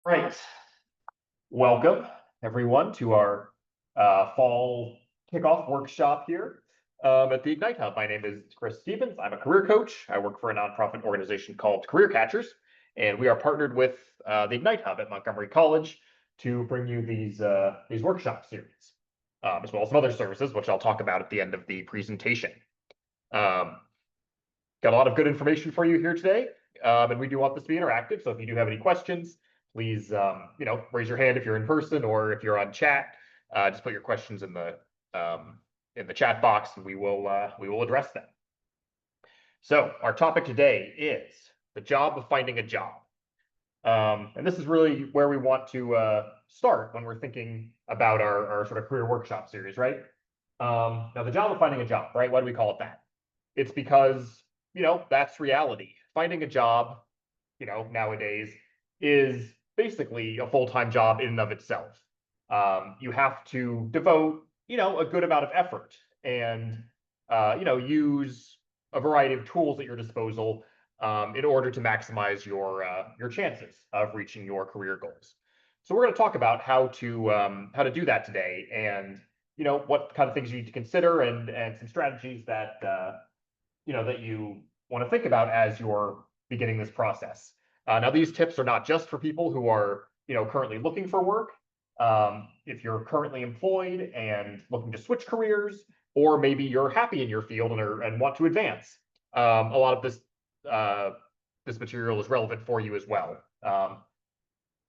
Right. Welcome, everyone, to our fall kickoff workshop here at the Ignite Hub. My name is Chris Stevens. I'm a career coach. I work for a nonprofit organization called Career Catchers, and we are partnered with the Ignite Hub at Montgomery College to bring you these workshop series, as well as some other services, which I'll talk about at the end of the presentation. Um, got a lot of good information for you here today, and we do want this to be interactive. So if you do have any questions, please, raise your hand if you're in person or if you're on chat. Just put your questions in the chat box, and we will address them. So our topic today is the job of finding a job, and this is really where we want to start when we're thinking about our sort of career workshop series, right? Now, the job of finding a job, right? Why do we call it that? It's because that's reality. Finding a job, nowadays is basically a full-time job in and of itself. You have to devote, a good amount of effort and, use a variety of tools at your disposal in order to maximize your chances of reaching your career goals. So we're going to talk about how to do that today, and what kind of things you need to consider, and some strategies that that you want to think about as you're beginning this process. Now, these tips are not just for people who are currently looking for work. If you're currently employed and looking to switch careers, or maybe you're happy in your field and want to advance, a lot of this material is relevant for you as well.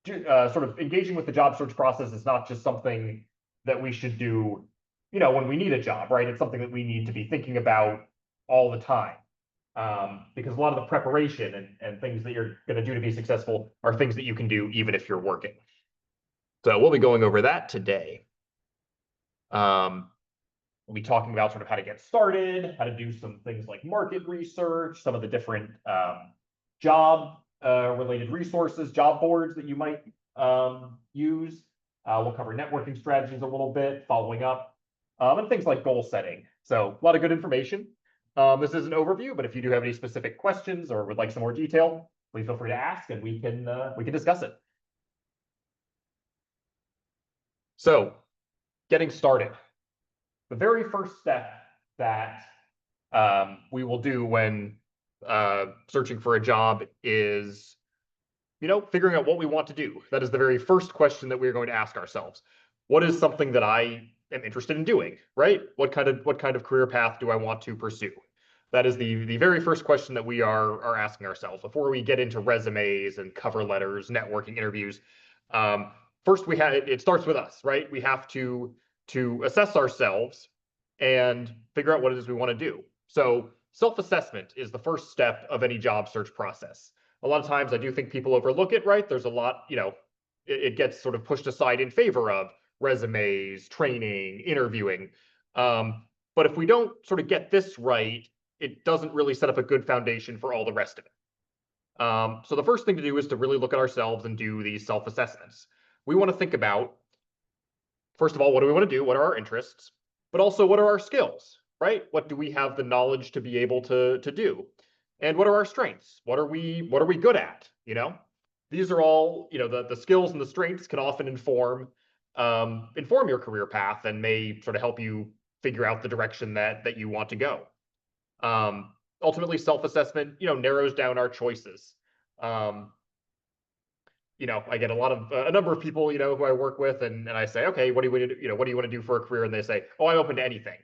Sort of engaging with the job search process is not just something that we should do, when we need a job, right? It's something that we need to be thinking about all the time. Because a lot of the preparation and things that you're going to do to be successful are things that you can do even if you're working. So we'll be going over that today. We'll be talking about sort of how to get started, how to do some things like market research, some of the different job related resources, job boards that you might use. We'll cover networking strategies a little bit, following up, and things like goal setting. So a lot of good information. This is an overview, but if you do have any specific questions or would like some more detail, please feel free to ask, and we can discuss it. So, getting started. The very first step that we will do when searching for a job is, figuring out what we want to do. That is the very first question that we're going to ask ourselves. What is something that I am interested in doing, right? What kind of career path do I want to pursue? That is the very first question that we are asking ourselves before we get into resumes and cover letters, networking interviews. First, it starts with us, right? We have to assess ourselves and figure out what it is we want to do. So self-assessment is the first step of any job search process. A lot of times I do think people overlook it, right? There's a lot, it gets sort of pushed aside in favor of resumes, training, interviewing. But if we don't sort of get this right, it doesn't really set up a good foundation for all the rest of it. So the first thing to do is to really look at ourselves and do these self-assessments. We want to think about, first of all, what do we want to do? What are our interests? But also, what are our skills, right? What do we have the knowledge to be able to do? And what are our strengths? What are we good at? These are all, the skills and the strengths can often inform your career path and may sort of help you figure out the direction that you want to go. Ultimately, self-assessment, narrows down our choices. I get a number of people, who I work with, and I say, okay, what do you want to do for a career? And they say, oh, I'm open to anything.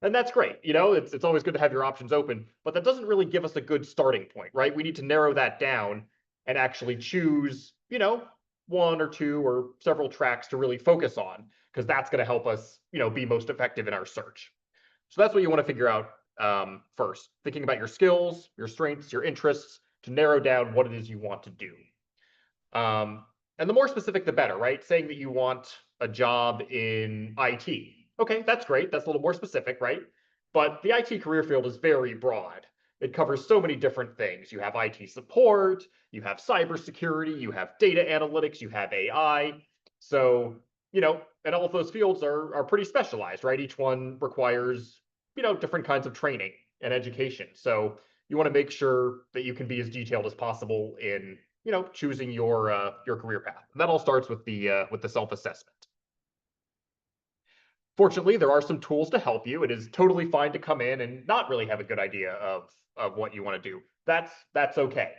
And that's great. It's always good to have your options open, but that doesn't really give us a good starting point, right? We need to narrow that down and actually choose, one or two or several tracks to really focus on, because that's going to help us, be most effective in our search. So that's what you want to figure out first, thinking about your skills, your strengths, your interests, to narrow down what it is you want to do. And the more specific, the better, right? Saying that you want a job in IT. Okay, that's great. That's a little more specific, right? But the IT career field is very broad. It covers so many different things. You have IT support, you have cybersecurity, you have data analytics, you have AI. So, and all of those fields are pretty specialized, right? Each one requires, different kinds of training and education. So you want to make sure that you can be as detailed as possible in, choosing your career path. And that all starts with the self-assessment. Fortunately, there are some tools to help you. It is totally fine to come in and not really have a good idea of what you want to do. That's okay.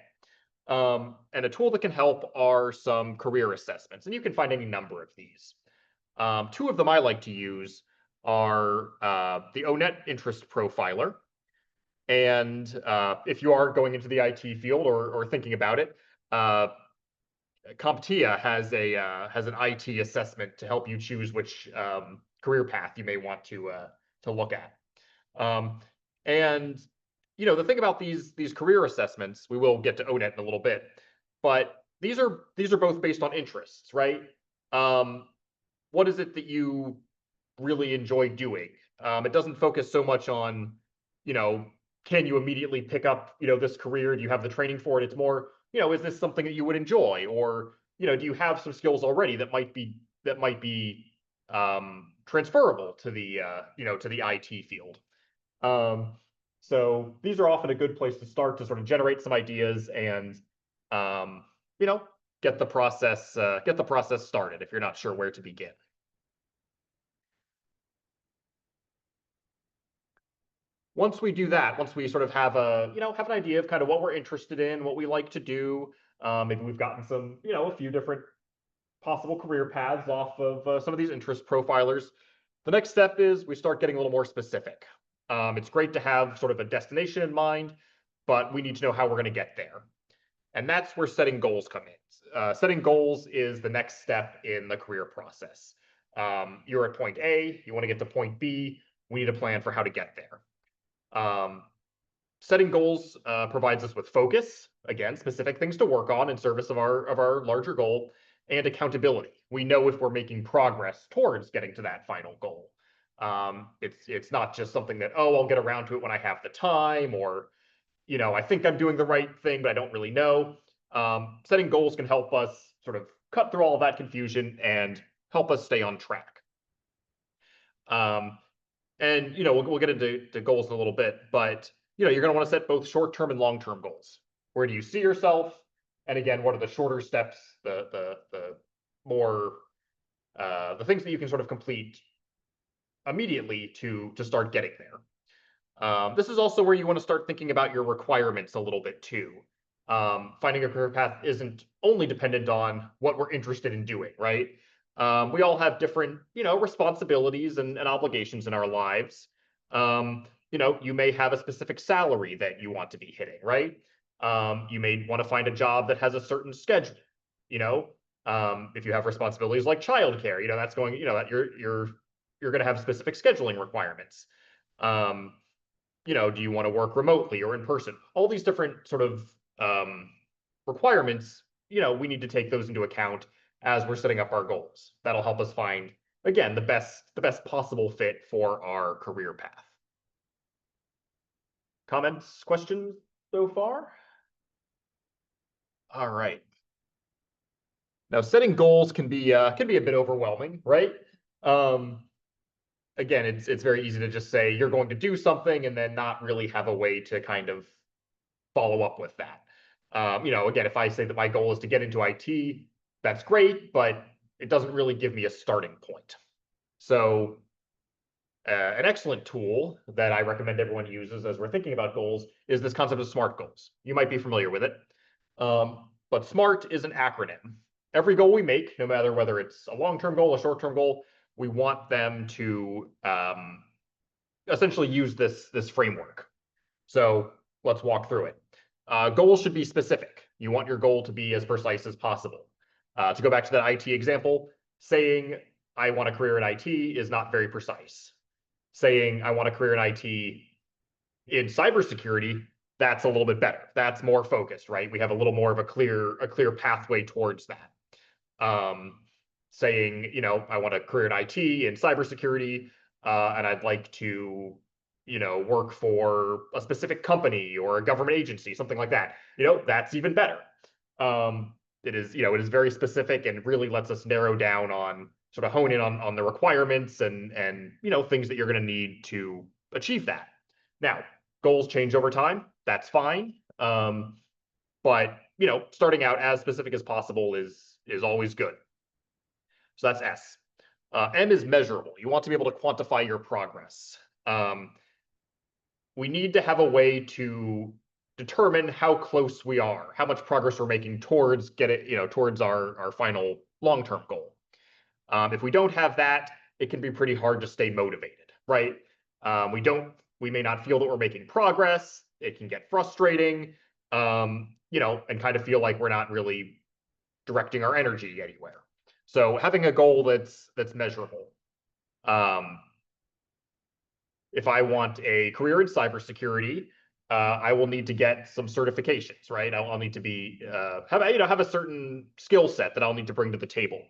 And a tool that can help are some career assessments, and you can find any number of these. Two of them I like to use are the O*NET Interest Profiler. And if you are going into the IT field or thinking about it, CompTIA has an IT assessment to help you choose which career path you may want to look at. And the thing about these career assessments, we will get to O*NET in a little bit, but these are both based on interests, right? What is it that you really enjoy doing? It doesn't focus so much on, can you immediately pick up, this career? Do you have the training for it? It's more, is this something that you would enjoy, or do you have some skills already that might be transferable to the to the IT field? So these are often a good place to start to sort of generate some ideas and get the process started if you're not sure where to begin. Once we do that, once we sort of have have an idea of kind of what we're interested in, what we like to do, maybe we've gotten some, a few different possible career paths off of some of these interest profilers. The next step is we start getting a little more specific. It's great to have sort of a destination in mind, but we need to know how we're going to get there. And that's where setting goals come in. Setting goals is the next step in the career process. You're at point A, you want to get to point B, we need a plan for how to get there. Setting goals provides us with focus, again, specific things to work on in service of our larger goal, and accountability. We know if we're making progress towards getting to that final goal. It's not just something that, I'll get around to it when I have the time, or I think I'm doing the right thing, but I don't really know. Setting goals can help us sort of cut through all of that confusion and help us stay on track. And we'll get into goals in a little bit, but you're going to want to set both short-term and long-term goals. Where do you see yourself? And again, what are the shorter steps, the more the things that you can sort of complete immediately to start getting there. This is also where you want to start thinking about your requirements a little bit too. Finding a career path isn't only dependent on what we're interested in doing, right? We all have different, responsibilities and obligations in our lives. You may have a specific salary that you want to be hitting, right? You may want to find a job that has a certain schedule. If you have responsibilities like childcare, that's going, that you're going to have specific scheduling requirements. Do you want to work remotely or in person? All these different sort of requirements, we need to take those into account as we're setting up our goals. That'll help us find, again, the best possible fit for our career path. Comments, questions so far? All right. Now, setting goals can be a bit overwhelming, right? Again, it's very easy to just say you're going to do something and then not really have a way to kind of follow up with that. Again, if I say that my goal is to get into IT, that's great, but it doesn't really give me a starting point. So an excellent tool that I recommend everyone uses as we're thinking about goals is this concept of SMART goals. You might be familiar with it, but SMART is an acronym. Every goal we make, no matter whether it's a long-term goal, a short-term goal, we want them to essentially use this framework. So let's walk through it. Goals should be specific. You want your goal to be as precise as possible. To go back to that IT example, saying I want a career in IT is not very precise. Saying I want a career in IT in cybersecurity, that's a little bit better. That's more focused, right? We have a little more of a clear pathway towards that. Saying, I want a career in IT in cybersecurity, and I'd like to, work for a specific company or a government agency, something like that. That's even better. It is very specific and really lets us narrow down on sort of hone in on the requirements and things that you're going to need to achieve that. Now, goals change over time. That's fine. But starting out as specific as possible is always good. So that's S. M is measurable. You want to be able to quantify your progress. We need to have a way to determine how close we are, how much progress we're making towards towards our final long-term goal. If we don't have that, it can be pretty hard to stay motivated, right? We may not feel that we're making progress. It can get frustrating, and kind of feel like we're not really directing our energy anywhere. So having a goal that's measurable. If I want a career in cybersecurity, I will need to get some certifications, right? I'll need to be have a certain skill set that I'll need to bring to the table.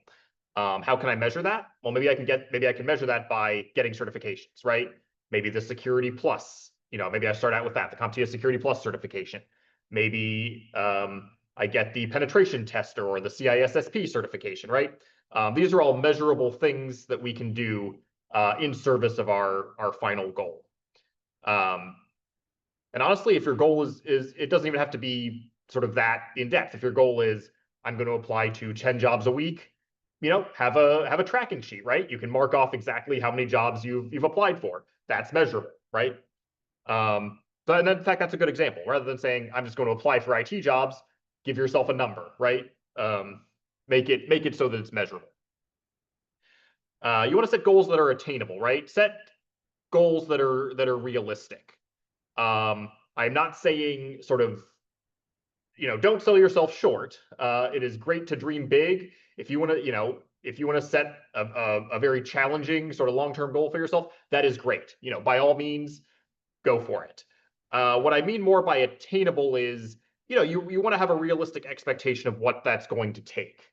How can I measure that? Well, maybe I can measure that by getting certifications, right? Maybe the Security Plus, maybe I start out with that, the CompTIA Security Plus certification. Maybe I get the penetration tester or the CISSP certification, right? These are all measurable things that we can do in service of our final goal. And honestly, if your goal is it doesn't even have to be sort of that in depth. If your goal is I'm going to apply to 10 jobs a week, have a tracking sheet, right? You can mark off exactly how many jobs you've applied for. That's measurable, right? But in fact, that's a good example. Rather than saying I'm just going to apply for IT jobs, give yourself a number, right? Make it so that it's measurable. You want to set goals that are attainable, right? Set goals that are realistic. I'm not saying sort of, don't sell yourself short. It is great to dream big. If you want to set a very challenging sort of long-term goal for yourself, that is great. By all means, go for it. What I mean more by attainable is, you want to have a realistic expectation of what that's going to take.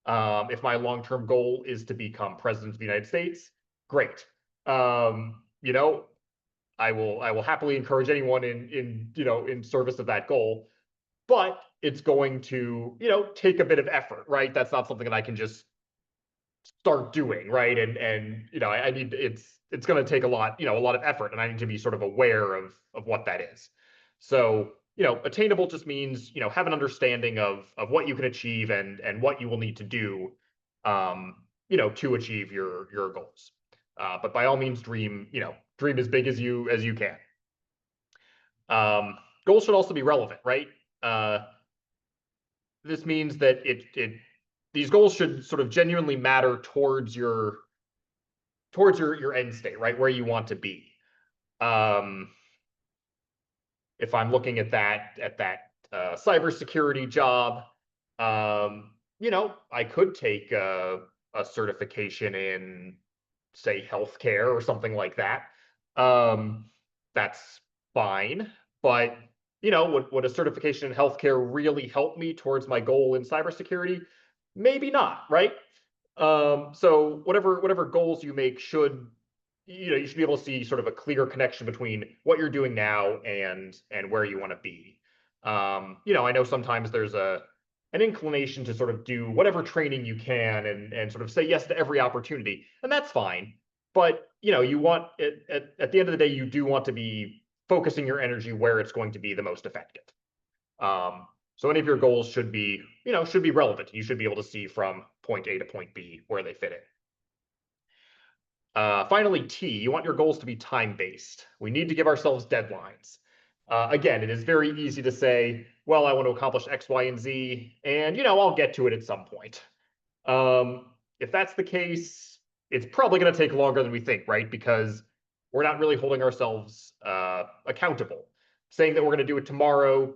If my long-term goal is to become president of the United States, great. I will happily encourage anyone in service of that goal, but it's going to, take a bit of effort, right? That's not something that I can just start doing, right? And I need it's going to take a lot of effort, and I need to be sort of aware of what that is. So, attainable just means, have an understanding of what you can achieve and what you will need to do, to achieve your goals. But by all means, dream as big as you can. Goals should also be relevant, right? This means that these goals should sort of genuinely matter towards your end state, right? Where you want to be. If I'm looking at that cybersecurity job, I could take a certification in, say, healthcare or something like that. That's fine, but would a certification in healthcare really help me towards my goal in cybersecurity? Maybe not, right? So whatever goals you make you should be able to see sort of a clear connection between what you're doing now and where you want to be. I know sometimes there's an inclination to sort of do whatever training you can and sort of say yes to every opportunity, and that's fine. But you want at the end of the day, you do want to be focusing your energy where it's going to be the most effective. So any of your goals should be relevant. You should be able to see from point A to point B where they fit in. Finally, T, you want your goals to be time-based. We need to give ourselves deadlines. Again, it is very easy to say, well, I want to accomplish X, Y, and Z, and I'll get to it at some point. If that's the case, it's probably going to take longer than we think, right? Because we're not really holding ourselves accountable. Saying that we're going to do it tomorrow,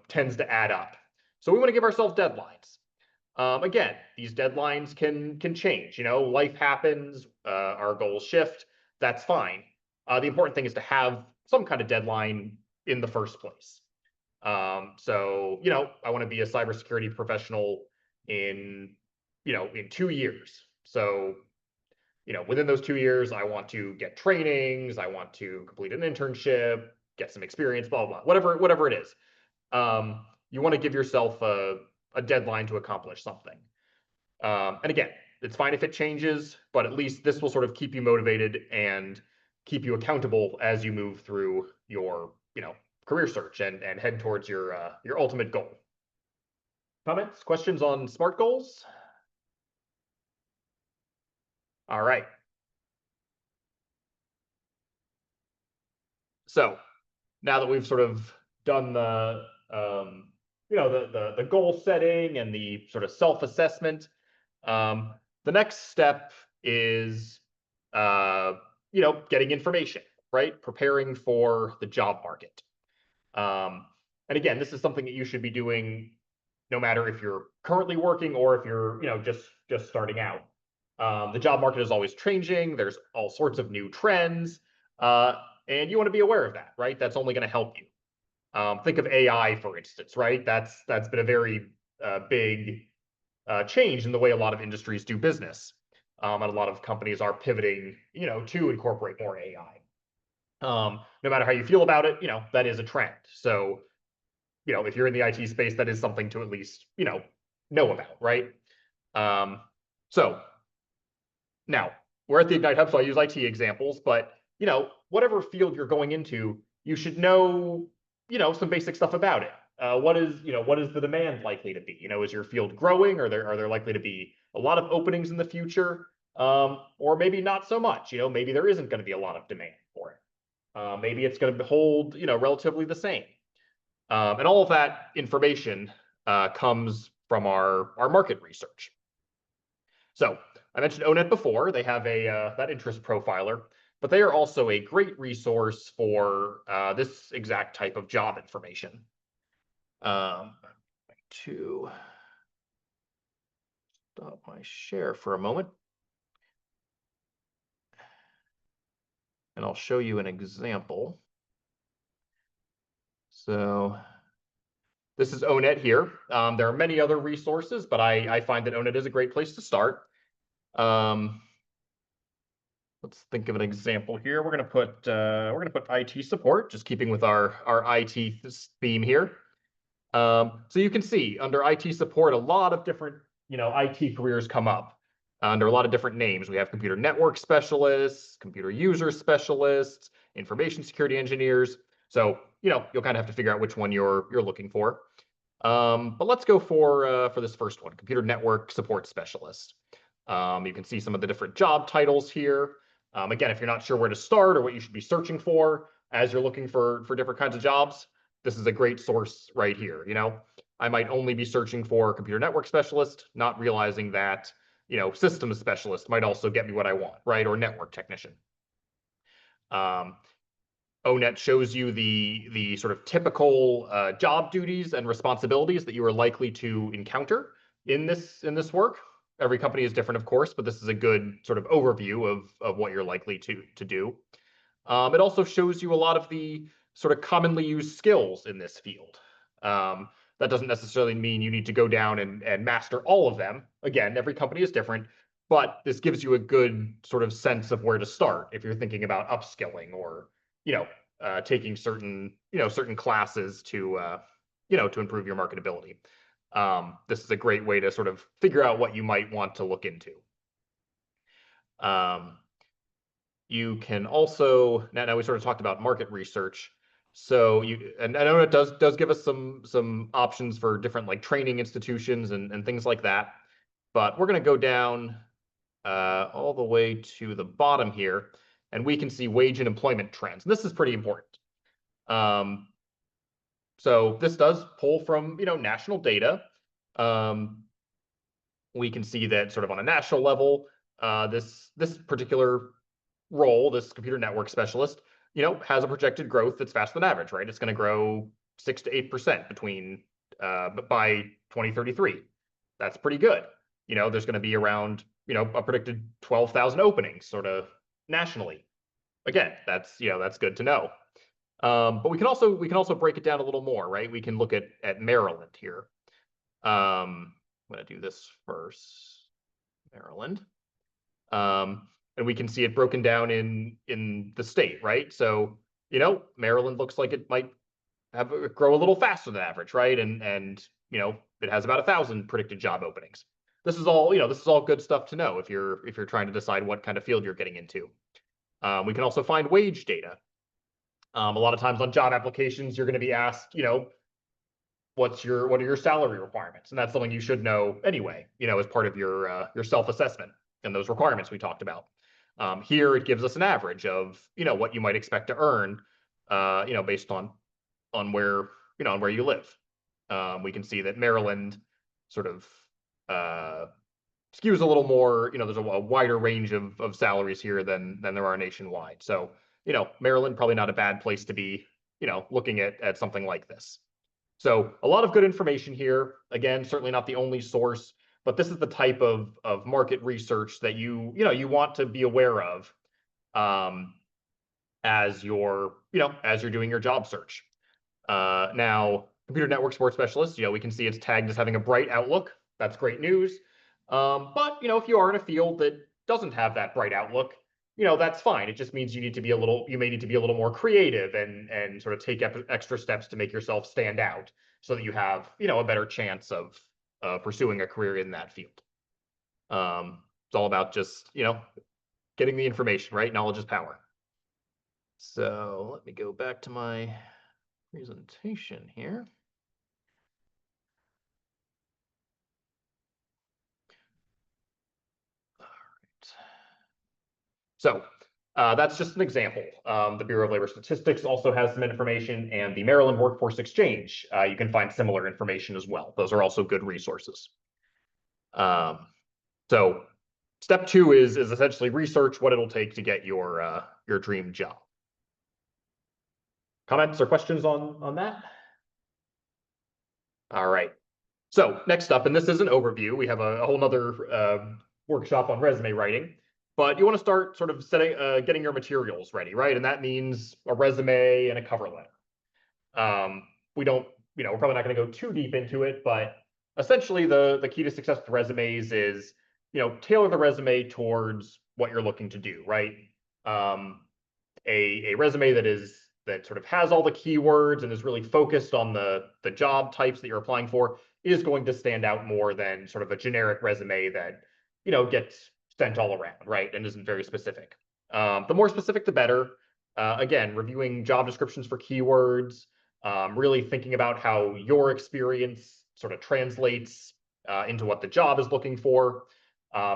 tends to add up. So we want to give ourselves deadlines. Again, these deadlines can change. Life happens, our goals shift. That's fine. The important thing is to have some kind of deadline in the first place. So, I want to be a cybersecurity professional in 2 years. So, within those 2 years, I want to get trainings, I want to complete an internship, get some experience, blah, blah, blah, whatever it is. You want to give yourself a deadline to accomplish something. And again, it's fine if it changes, but at least this will sort of keep you motivated and keep you accountable as you move through your, career search and head towards your ultimate goal. Comments, questions on SMART goals? All right. So now that we've sort of done the the goal setting and the sort of self-assessment, the next step is getting information, right? Preparing for the job market. And again, this is something that you should be doing no matter if you're currently working or if you're just starting out. The job market is always changing. There's all sorts of new trends, and you want to be aware of that, right? That's only going to help you. Think of AI, for instance, right? That's been a very big change in the way a lot of industries do business, and a lot of companies are pivoting, to incorporate more AI. No matter how you feel about it, that is a trend. So, if you're in the IT space, that is something to at least, know about, right? So now we're at the Ignite Hub, so I use IT examples, but whatever field you're going into, you should know, some basic stuff about it. What is the demand likely to be? Is your field growing? Are there likely to be a lot of openings in the future? Or maybe not so much, maybe there isn't going to be a lot of demand for it. Maybe it's going to hold, relatively the same. And all of that information comes from our market research. So I mentioned O-Net before. They have that interest profiler, but they are also a great resource for this exact type of job information. To stop my share for a moment, and I'll show you an example. So this is O-Net here. There are many other resources, but I find that O-Net is a great place to start. Let's think of an example here. We're gonna put IT support, just keeping with our IT theme here. So you can see under IT support, a lot of different IT careers come up under a lot of different names. We have computer network specialists, computer user specialists, information security engineers. So you'll kind of have to figure out which one you're looking for. But let's go for this first one, computer network support specialist. You can see some of the different job titles here. Again, if you're not sure where to start or what you should be searching for as you're looking for different kinds of jobs, this is a great source right here. I might only be searching for computer network specialist, not realizing that, systems specialist might also get me what I want, right? Or network technician. O-Net shows you the sort of typical job duties and responsibilities that you are likely to encounter in this work. Every company is different, of course, but this is a good sort of overview of what you're likely to do. It also shows you a lot of the sort of commonly used skills in this field. That doesn't necessarily mean you need to go down and master all of them. Again, every company is different, but this gives you a good sort of sense of where to start if you're thinking about upskilling or, taking certain classes to improve your marketability. This is a great way to sort of figure out what you might want to look into. You can also, now we sort of talked about market research. So and I know it does give us some options for different like training institutions and things like that. But we're going to go down all the way to the bottom here, and we can see wage and employment trends. And this is pretty important. So this does pull from national data. We can see that sort of on a national level, this particular role, this computer network specialist, has a projected growth that's faster than average, right? It's going to grow 6 to 8% between by 2033. That's pretty good. There's going to be around a predicted 12,000 openings sort of nationally. Again, that's good to know. But we can also break it down a little more, right? We can look at Maryland here. I'm going to do this first, Maryland. And we can see it broken down in the state, right? So, Maryland looks like it might grow a little faster than average, right? And it has about 1,000 predicted job openings. This is all good stuff to know if you're trying to decide what kind of field you're getting into. We can also find wage data. A lot of times on job applications, you're going to be asked, what are your salary requirements? And that's something you should know anyway, as part of your self-assessment and those requirements we talked about. Here it gives us an average of, what you might expect to earn, based on where, on where you live. We can see that Maryland sort of skews a little more, there's a wider range of salaries here than there are nationwide. So, Maryland, probably not a bad place to be, looking at something like this. So a lot of good information here. Again, certainly not the only source, but this is the type of market research that you want to be aware of as you're doing your job search. Now, computer network support specialist, we can see it's tagged as having a bright outlook. That's great news. But if you are in a field that doesn't have that bright outlook, that's fine. It just means you may need to be a little more creative and sort of take extra steps to make yourself stand out so that you have, a better chance of pursuing a career in that field. It's all about just, getting the information, right? Knowledge is power. So let me go back to my presentation here. All right. So that's just an example. The Bureau of Labor Statistics also has some information, and the Maryland Workforce Exchange, you can find similar information as well. Those are also good resources. So step 2 is essentially research what it'll take to get your dream job. Comments or questions on that? All right. So next up, and this is an overview, we have a whole nother workshop on resume writing. But you want to start sort of getting your materials ready, right? And that means a resume and a cover letter. We're probably not going to go too deep into it, but essentially the key to success with resumes is, tailor the resume towards what you're looking to do, right? A resume that sort of has all the keywords and is really focused on the job types that you're applying for is going to stand out more than sort of a generic resume that, gets sent all around, right? And isn't very specific. The more specific, the better. Again, reviewing job descriptions for keywords, really thinking about how your experience sort of translates into what the job is looking for.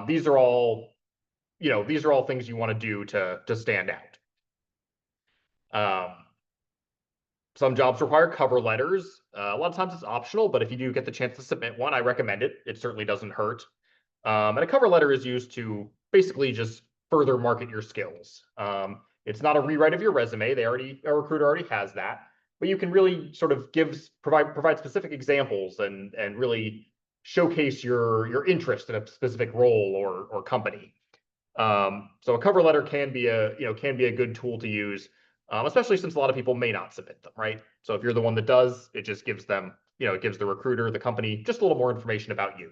These are all things you want to do to stand out. Some jobs require cover letters. A lot of times it's optional, but if you do get the chance to submit one, I recommend it. It certainly doesn't hurt. And a cover letter is used to basically just further market your skills. It's not a rewrite of your resume. A recruiter already has that, but you can really sort of provide specific examples and really showcase your interest in a specific role or company. So a cover letter can be a good tool to use, especially since a lot of people may not submit them, right? So if you're the one that does, it just gives them, it gives the recruiter, the company, just a little more information about you.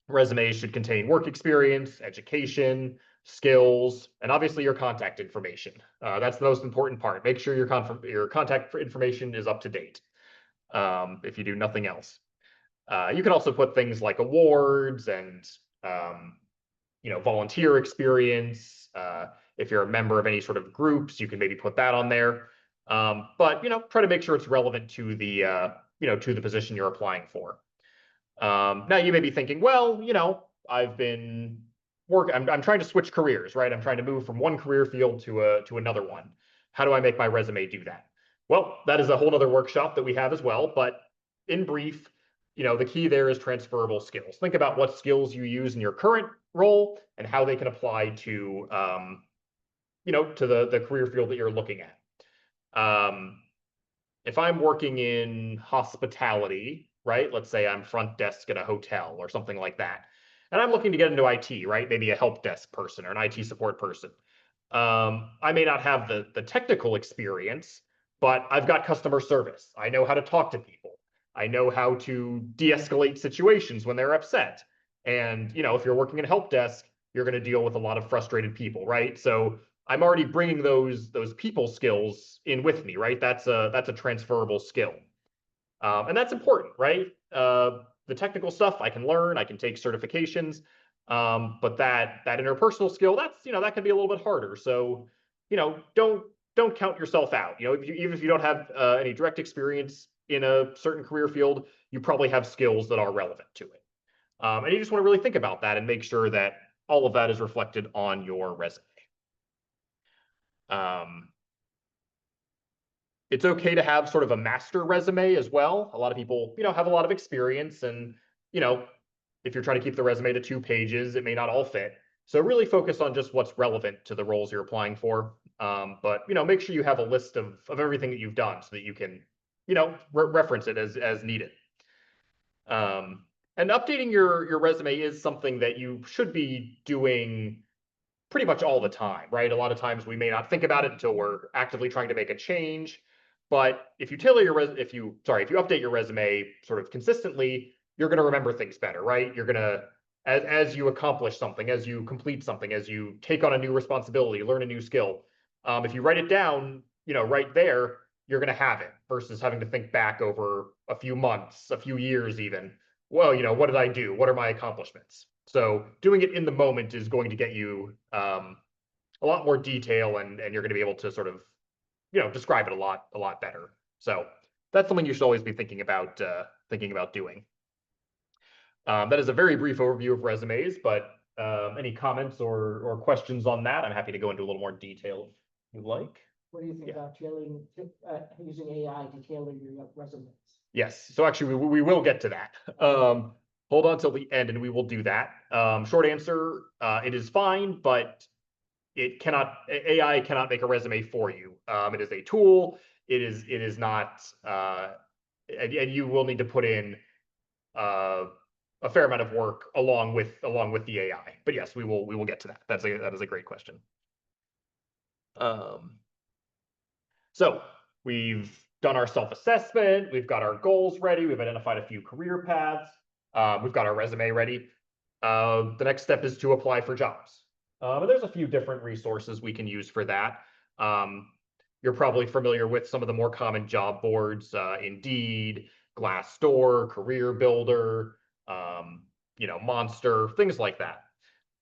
Resumes should contain work experience, education, skills, and obviously your contact information. That's the most important part. Make sure your contact information is up to date, if you do nothing else. You can also put things like awards and volunteer experience. If you're a member of any sort of groups, you can maybe put that on there. But try to make sure it's relevant to the position you're applying for. Now you may be thinking, well, I'm trying to switch careers, right? I'm trying to move from one career field to another one. How do I make my resume do that? Well, that is a whole other workshop that we have as well. But in brief, the key there is transferable skills. Think about what skills you use in your current role and how they can apply to, to the career field that you're looking at. If I'm working in hospitality, right? Let's say I'm front desk at a hotel or something like that. And I'm looking to get into IT, right? Maybe a help desk person or an IT support person. I may not have the technical experience, but I've got customer service. I know how to talk to people. I know how to de-escalate situations when they're upset. And, if you're working at a help desk, you're going to deal with a lot of frustrated people, right? So I'm already bringing those people skills in with me, right? That's a transferable skill. And that's important, right? The technical stuff I can learn, I can take certifications, but that interpersonal skill, that can be a little bit harder. So, don't don't count yourself out. Even if you don't have any direct experience in a certain career field, you probably have skills that are relevant to it. And you just want to really think about that and make sure that all of that is reflected on your resume. It's okay to have sort of a master resume as well. A lot of people, have a lot of experience, and, if you're trying to keep the resume to 2 pages, it may not all fit. So really focus on just what's relevant to the roles you're applying for. But, make sure you have a list of everything that you've done so that you can, reference it as needed. And updating your resume is something that you should be doing pretty much all the time, right? A lot of times we may not think about it until we're actively trying to make a change. But if you if you update your resume sort of consistently, you're going to remember things better, right? You're going to, as you accomplish something, as you complete something, as you take on a new responsibility, learn a new skill, if you write it down, right there, you're going to have it versus having to think back over a few months, a few years even. Well, what did I do? What are my accomplishments? So doing it in the moment is going to get you a lot more detail, and you're going to be able to sort of, describe it a lot better. So that's something you should always be thinking about doing. That is a very brief overview of resumes, but any comments or questions on that? I'm happy to go into a little more detail if you'd like. What do you think about using AI to tailor your resumes? Yes. So actually, we will get to that. Hold on till the end, and we will do that. Short answer: it is fine, but AI cannot make a resume for you. It is a tool. It is not, and you will need to put in a fair amount of work along with the AI. But yes, we will get to that. That is a great question. So we've done our self-assessment. We've got our goals ready. We've identified a few career paths. We've got our resume ready. The next step is to apply for jobs. And there's a few different resources we can use for that. You're probably familiar with some of the more common job boards: Indeed, Glassdoor, Career Builder, Monster, things like that.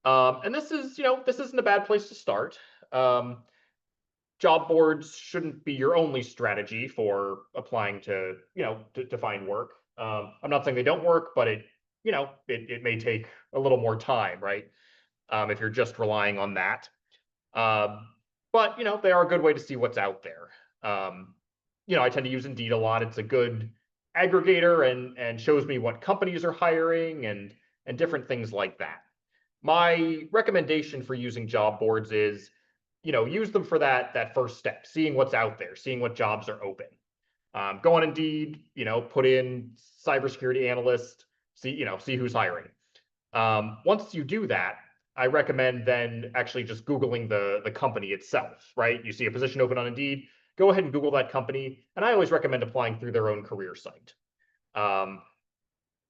And this isn't a bad place to start. Job boards shouldn't be your only strategy for applying to find work. I'm not saying they don't work, but it may take a little more time, right? If you're just relying on that. But they are a good way to see what's out there. I tend to use Indeed a lot. It's a good aggregator and shows me what companies are hiring and different things like that. My recommendation for using job boards is, use them for that first step, seeing what's out there, seeing what jobs are open. Go on Indeed, put in cybersecurity analyst, see who's hiring. Once you do that, I recommend then actually just Googling the company itself, right? You see a position open on Indeed, go ahead and Google that company. And I always recommend applying through their own career site.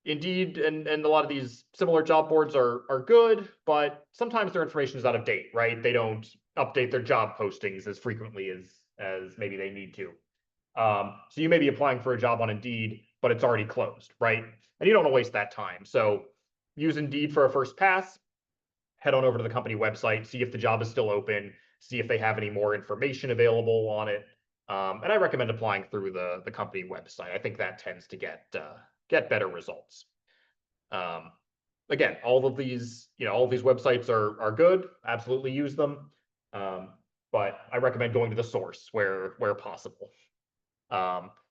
Indeed, and a lot of these similar job boards are good, but sometimes their information is out of date, right? They don't update their job postings as frequently as maybe they need to. So you may be applying for a job on Indeed, but it's already closed, right? And you don't want to waste that time. So use Indeed for a first pass. Head on over to the company website, see if the job is still open, see if they have any more information available on it. And I recommend applying through the company website. I think that tends to get better results. Again, all of these websites are good. Absolutely use them. But I recommend going to the source where possible.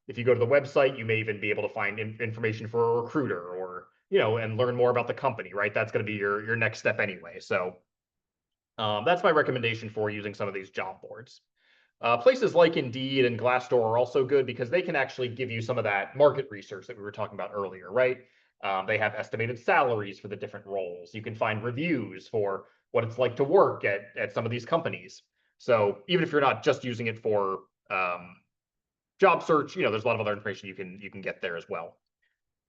If you go to the website, you may even be able to find information for a recruiter, or and learn more about the company, right? That's going to be your next step anyway. So that's my recommendation for using some of these job boards. Places like Indeed and Glassdoor are also good because they can actually give you some of that market research that we were talking about earlier, right? They have estimated salaries for the different roles. You can find reviews for what it's like to work at some of these companies. So even if you're not just using it for job search, there's a lot of other information you can get there as well.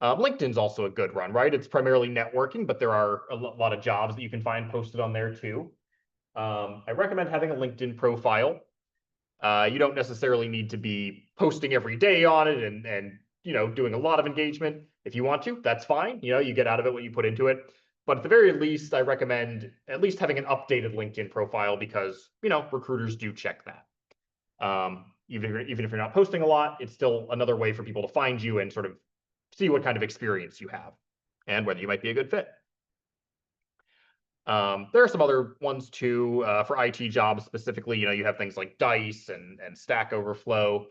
LinkedIn's also a good run, right? It's primarily networking, but there are a lot of jobs that you can find posted on there too. I recommend having a LinkedIn profile. You don't necessarily need to be posting every day on it and doing a lot of engagement. If you want to, that's fine. You get out of it what you put into it. But at the very least, I recommend at least having an updated LinkedIn profile because, recruiters do check that. Even if you're not posting a lot, it's still another way for people to find you and sort of see what kind of experience you have and whether you might be a good fit. There are some other ones too, for IT jobs specifically. You have things like Dice and Stack Overflow.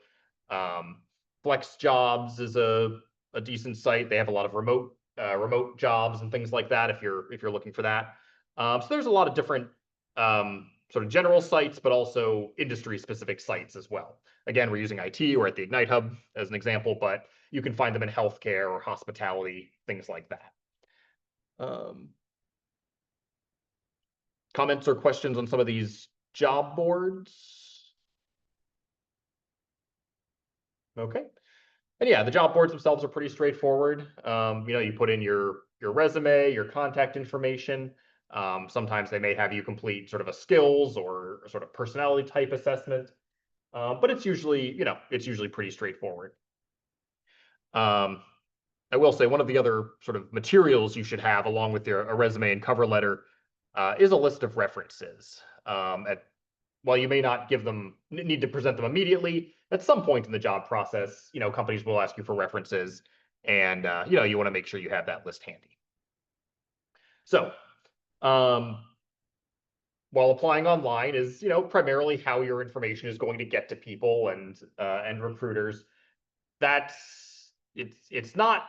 Flex Jobs is a decent site. They have a lot of remote jobs and things like that if you're looking for that. So there's a lot of different sort of general sites, but also industry specific sites as well. Again, we're using IT or at the Ignite Hub as an example, but you can find them in healthcare or hospitality, things like that. Comments or questions on some of these job boards? Okay. And yeah, the job boards themselves are pretty straightforward. You put in your resume, your contact information. Sometimes they may have you complete sort of a skills or sort of personality type assessment. But it's usually pretty straightforward. I will say one of the other sort of materials you should have along with a resume and cover letter is a list of references. While you may not need to present them immediately, at some point in the job process, companies will ask you for references, and you want to make sure you have that list handy. So, while applying online is primarily how your information is going to get to people and recruiters, it's not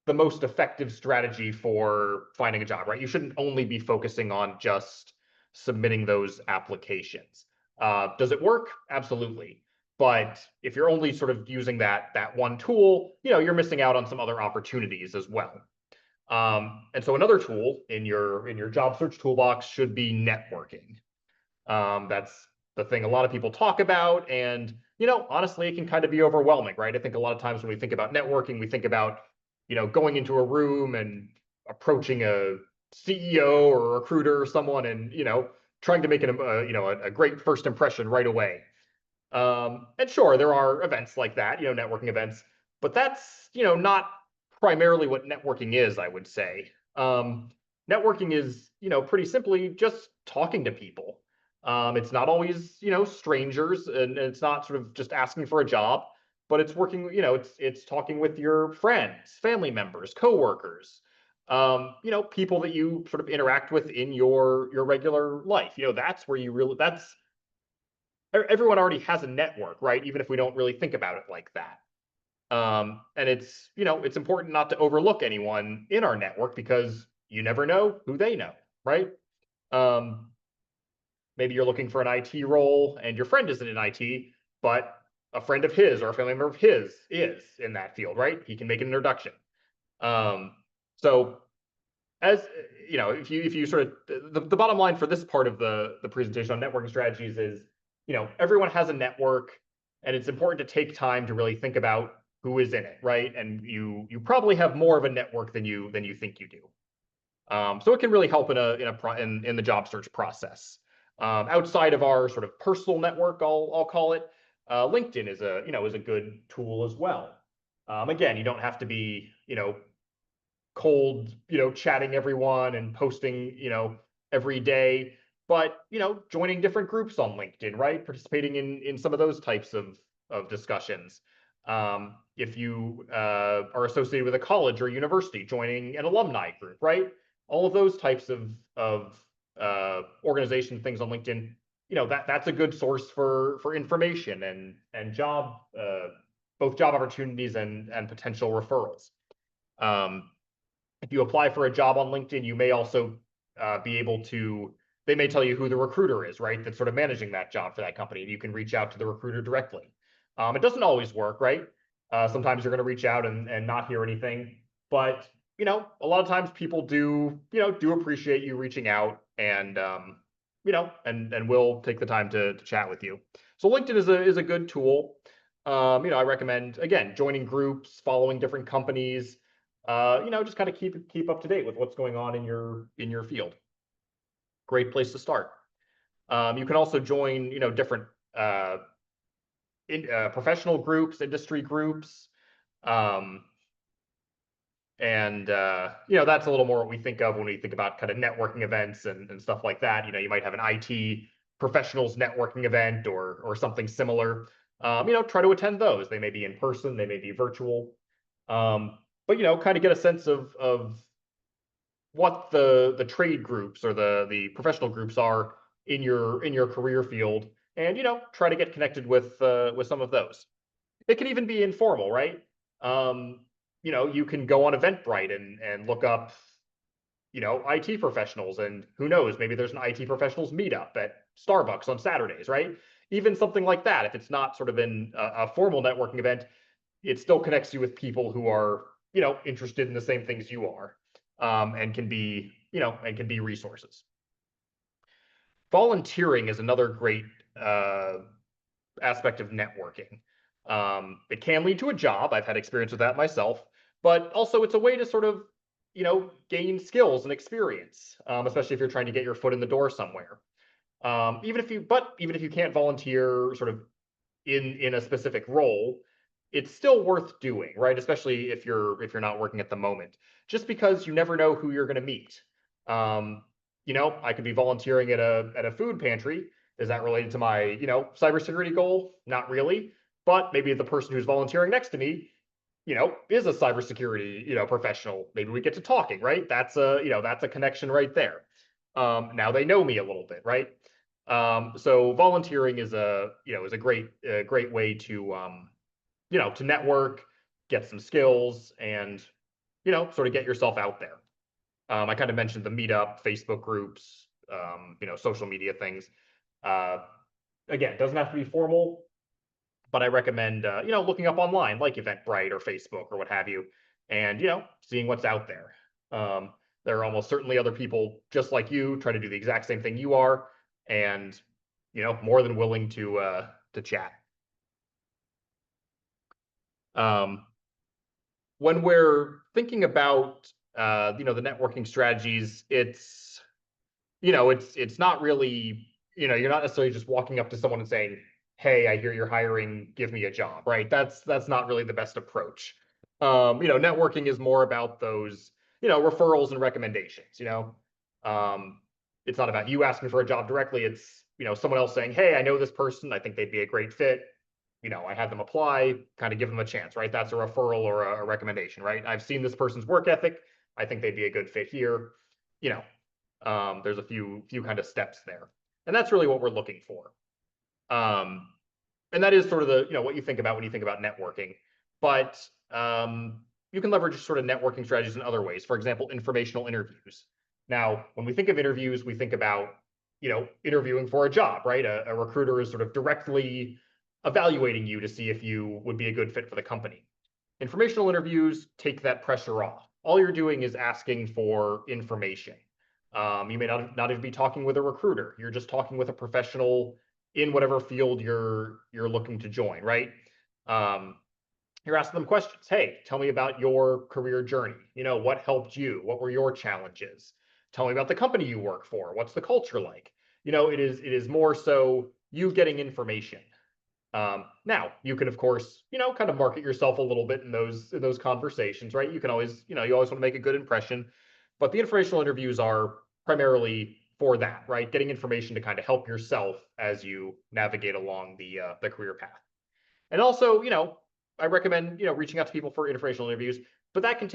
the most effective strategy for finding a job, right? You shouldn't only be focusing on just submitting those applications. Does it work? Absolutely. But if you're only sort of using that one tool, you're missing out on some other opportunities as well. And so another tool in your job search toolbox should be networking. That's the thing a lot of people talk about, and honestly, it can kind of be overwhelming, right? I think a lot of times when we think about networking, we think about going into a room and approaching a CEO or a recruiter or someone and trying to make a great first impression right away. And sure, there are events like that, networking events, but that's not primarily what networking is, I would say. Networking is pretty simply just talking to people. It's not always strangers, and it's not sort of just asking for a job, but it's working, it's talking with your friends, family members, coworkers, people that you sort of interact with in your regular life. That's where everyone already has a network, right? Even if we don't really think about it like that. And it's important not to overlook anyone in our network because you never know who they know, right? Maybe you're looking for an IT role and your friend isn't in IT, but a friend of his or a family member of his is in that field, right? He can make an introduction. So as if you sort of the bottom line for this part of the presentation on networking strategies is, everyone has a network, and it's important to take time to really think about who is in it, right? And you probably have more of a network than you think you do. So it can really help in the job search process. Outside of our sort of personal network, I'll call it, LinkedIn is a good tool as well. Again, you don't have to be cold chatting everyone and posting every day, but joining different groups on LinkedIn, right? Participating in some of those types of discussions. If you are associated with a college or university, joining an alumni group, right? All of those types of organization things on LinkedIn, that's a good source for information and both job opportunities and potential referrals. If you apply for a job on LinkedIn, you may also be able to, they may tell you who the recruiter is, right? That's sort of managing that job for that company, and you can reach out to the recruiter directly. It doesn't always work, right? Sometimes you're going to reach out and not hear anything, but a lot of times people do appreciate you reaching out and will take the time to chat with you. So LinkedIn is a good tool. I recommend, again, joining groups, following different companies, just kind of keep up to date with what's going on in your field. Great place to start. You can also join different professional groups, industry groups. That's a little more what we think of when we think about kind of networking events and stuff like that. You might have an IT professionals networking event or something similar, try to attend those. They may be in person, they may be virtual. But kind of get a sense of what the trade groups or the professional groups are in your career field, and try to get connected with some of those. It can even be informal, right? You can go on Eventbrite and look up IT professionals, and who knows, maybe there's an IT professionals meetup at Starbucks on Saturdays, right? Even something like that, if it's not sort of in a formal networking event, it still connects you with people who are, interested in the same things you are, and can be, resources. Volunteering is another great aspect of networking. It can lead to a job. I've had experience with that myself, but also it's a way to sort of, gain skills and experience, especially if you're trying to get your foot in the door somewhere. Even if you can't volunteer sort of in a specific role, it's still worth doing, right? Especially if you're not working at the moment, just because you never know who you're going to meet. I could be volunteering at a food pantry. Is that related to my, cybersecurity goal? Not really, but maybe the person who's volunteering next to me, is a cybersecurity, professional. Maybe we get to talking, right? That's a connection right there. Now they know me a little bit, right? So volunteering is a great way to, to network, get some skills, and, sort of get yourself out there. I kind of mentioned the meetup, Facebook groups, social media things. Again, it doesn't have to be formal, but I recommend, looking up online, like Eventbrite or Facebook or what have you, and, seeing what's out there. There are almost certainly other people just like you trying to do the exact same thing you are, and, more than willing to chat. When we're thinking about, the networking strategies, it's not really, you're not necessarily just walking up to someone and saying, "Hey, I hear you're hiring, give me a job," right? That's not really the best approach. Networking is more about those, referrals and recommendations, it's not about you asking for a job directly. It's, someone else saying, "Hey, I know this person. I think they'd be a great fit. I had them apply, kind of give them a chance," right? That's a referral or a recommendation, right? I've seen this person's work ethic. I think they'd be a good fit here. There's a few kind of steps there, and that's really what we're looking for. And that is sort of the, what you think about when you think about networking. But you can leverage sort of networking strategies in other ways. For example, informational interviews. Now, when we think of interviews, we think about, interviewing for a job, right? A recruiter is sort of directly evaluating you to see if you would be a good fit for the company. Informational interviews take that pressure off. All you're doing is asking for information. You may not even be talking with a recruiter. You're just talking with a professional in whatever field you're looking to join, right? You're asking them questions. Hey, tell me about your career journey. What helped you? What were your challenges? Tell me about the company you work for. What's the culture like? It is more so you getting information. Now you can, of course, kind of market yourself a little bit in those conversations, right? You can always, you always want to make a good impression, but the informational interviews are primarily for that, right? Getting information to kind of help yourself as you navigate along the career path. And also, I recommend, reaching out to people for informational interviews, but that can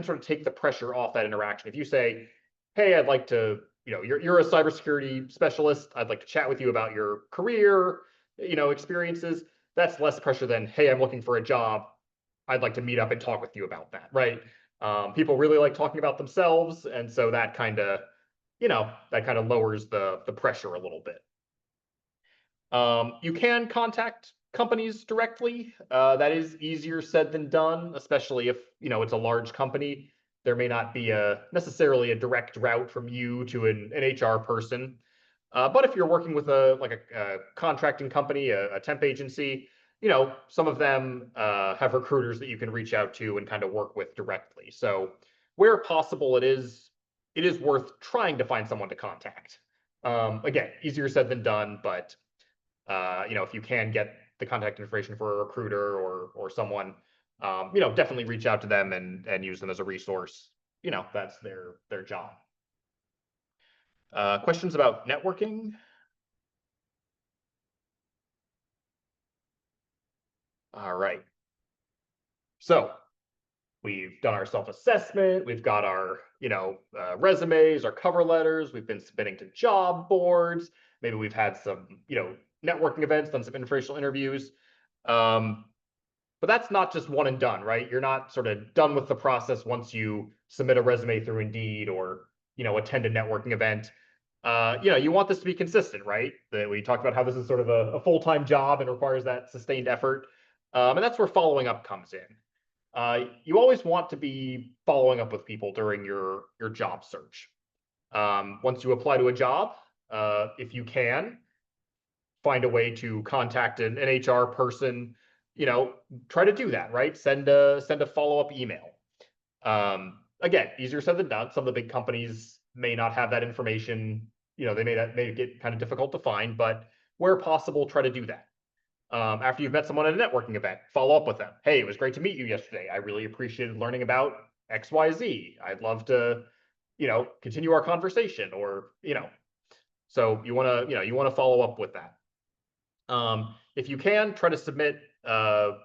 sort of take the pressure off that interaction. If you say, "Hey, I'd like to, you're a cybersecurity specialist. I'd like to chat with you about your career, experiences," that's less pressure than, "Hey, I'm looking for a job. I'd like to meet up and talk with you about that," right? People really like talking about themselves, and so that kind of, lowers the pressure a little bit. You can contact companies directly. That is easier said than done, especially if, it's a large company. There may not be necessarily a direct route from you to an HR person. But if you're working with a contracting company, a temp agency, some of them have recruiters that you can reach out to and kind of work with directly. So where possible, it is worth trying to find someone to contact. Again, easier said than done, but if you can get the contact information for a recruiter or someone, definitely reach out to them and use them as a resource. That's their job. Questions about networking? All right. So we've done our self-assessment. We've got our, resumes, our cover letters. We've been submitting to job boards. Maybe we've had some, networking events, done some informational interviews. But that's not just one and done, right? You're not sort of done with the process once you submit a resume through Indeed or, attend a networking event. You want this to be consistent, right? We talked about how this is sort of a full-time job and requires that sustained effort. And that's where following up comes in. You always want to be following up with people during your job search. Once you apply to a job, if you can, find a way to contact an HR person, try to do that, right? Send a follow-up email. Again, easier said than done. Some of the big companies may not have that information. They may get kind of difficult to find, but where possible, try to do that. After you've met someone at a networking event, follow up with them. Hey, it was great to meet you yesterday. I really appreciated learning about XYZ. I'd love to, continue our conversation or, so you want to follow up with that. If you can, try to submit, try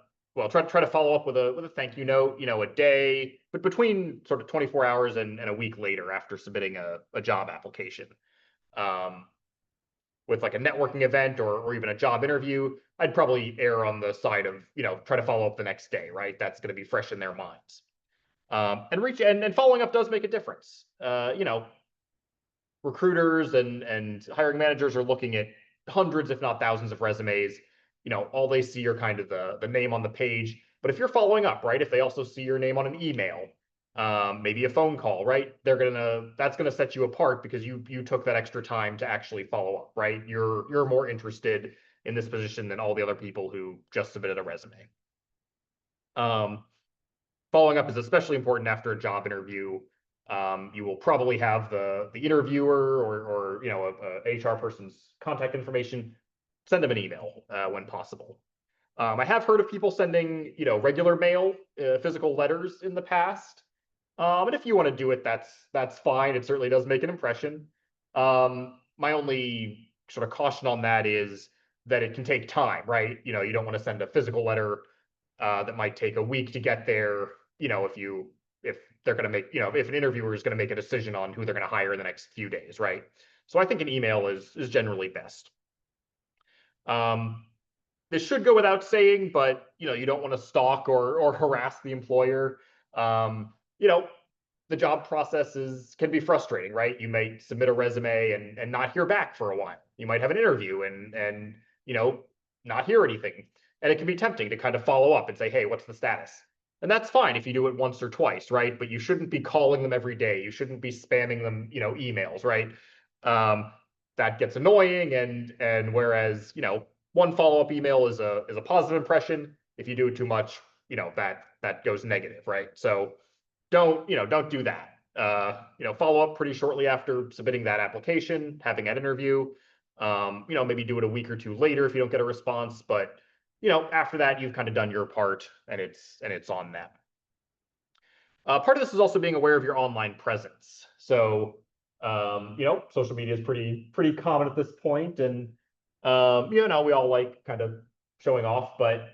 to follow up with a thank you note, a day, but between sort of 24 hours and a week later after submitting a job application. With like a networking event or even a job interview, I'd probably err on the side of, try to follow up the next day, right? That's going to be fresh in their minds. And following up does make a difference. Recruiters and hiring managers are looking at hundreds, if not thousands of resumes. All they see are kind of the name on the page. But if you're following up, right, if they also see your name on an email, maybe a phone call, right? That's gonna set you apart because you took that extra time to actually follow up, right? You're more interested in this position than all the other people who just submitted a resume. Following up is especially important after a job interview. You will probably have the interviewer or a HR person's contact information. Send them an email when possible. I have heard of people sending regular mail, physical letters in the past. And if you want to do it, that's fine. It certainly does make an impression. My only sort of caution on that is that it can take time, right? You don't want to send a physical letter that might take a week to get there. If they're going to make, if an interviewer is going to make a decision on who they're going to hire in the next few days, right? So I think an email is generally best. This should go without saying, but you don't want to stalk or harass the employer. The job processes can be frustrating, right? You might submit a resume and not hear back for a while. You might have an interview and not hear anything. And it can be tempting to kind of follow up and say, hey, what's the status? And that's fine if you do it once or twice, right? But you shouldn't be calling them every day. You shouldn't be spamming them, emails, right? That gets annoying. And whereas, one follow-up email is a positive impression. If you do it too much, that goes negative, right? So don't do that. Follow up pretty shortly after submitting that application, having that interview. Maybe do it a week or two later if you don't get a response, but after that, you've kind of done your part and it's on them. Part of this is also being aware of your online presence. So, social media is pretty common at this point, and we all like kind of showing off, but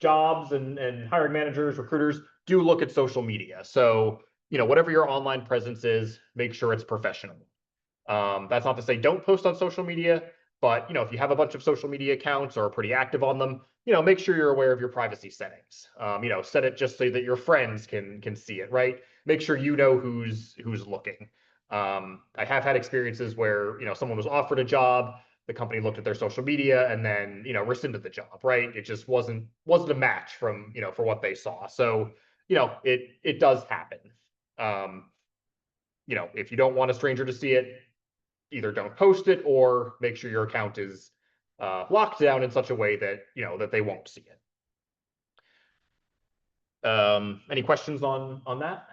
jobs and hiring managers, recruiters do look at social media. So, whatever your online presence is, make sure it's professional. That's not to say don't post on social media, but if you have a bunch of social media accounts or are pretty active on them, make sure you're aware of your privacy settings. Set it just so that your friends can see it, right? Make sure you know who's looking. I have had experiences where someone was offered a job, the company looked at their social media and then rescinded the job, right? It just wasn't a match from for what they saw. So it does happen. If you don't want a stranger to see it, either don't post it or make sure your account is locked down in such a way that that they won't see it. Any questions on that?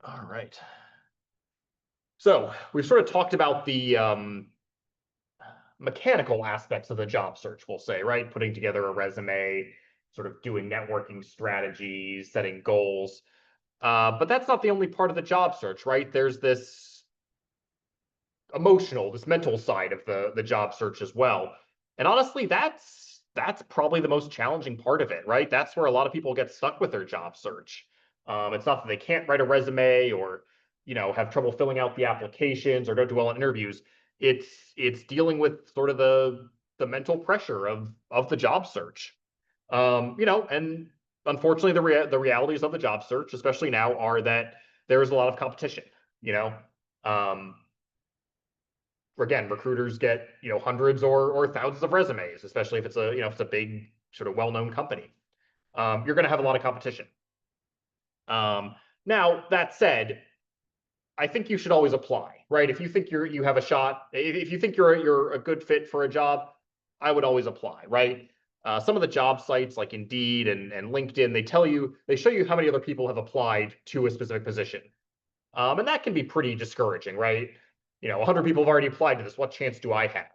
All right. So we've sort of talked about the mechanical aspects of the job search, we'll say, right? Putting together a resume, sort of doing networking strategies, setting goals. But that's not the only part of the job search, right? There's this emotional, this mental side of the job search as well. And honestly, that's probably the most challenging part of it, right? That's where a lot of people get stuck with their job search. It's not that they can't write a resume or, have trouble filling out the applications or don't do well in interviews. It's dealing with sort of the mental pressure of the job search. And unfortunately, the realities of the job search, especially now, are that there is a lot of competition. You know, um, again, recruiters get hundreds or thousands of resumes, especially if it's a big sort of well-known company. You're going to have a lot of competition. Now that said, I think you should always apply, right? If you think you have a shot, if you think you're a good fit for a job, I would always apply, right? Some of the job sites like Indeed and LinkedIn, they show you how many other people have applied to a specific position. And that can be pretty discouraging, right? 100 people have already applied to this. What chance do I have?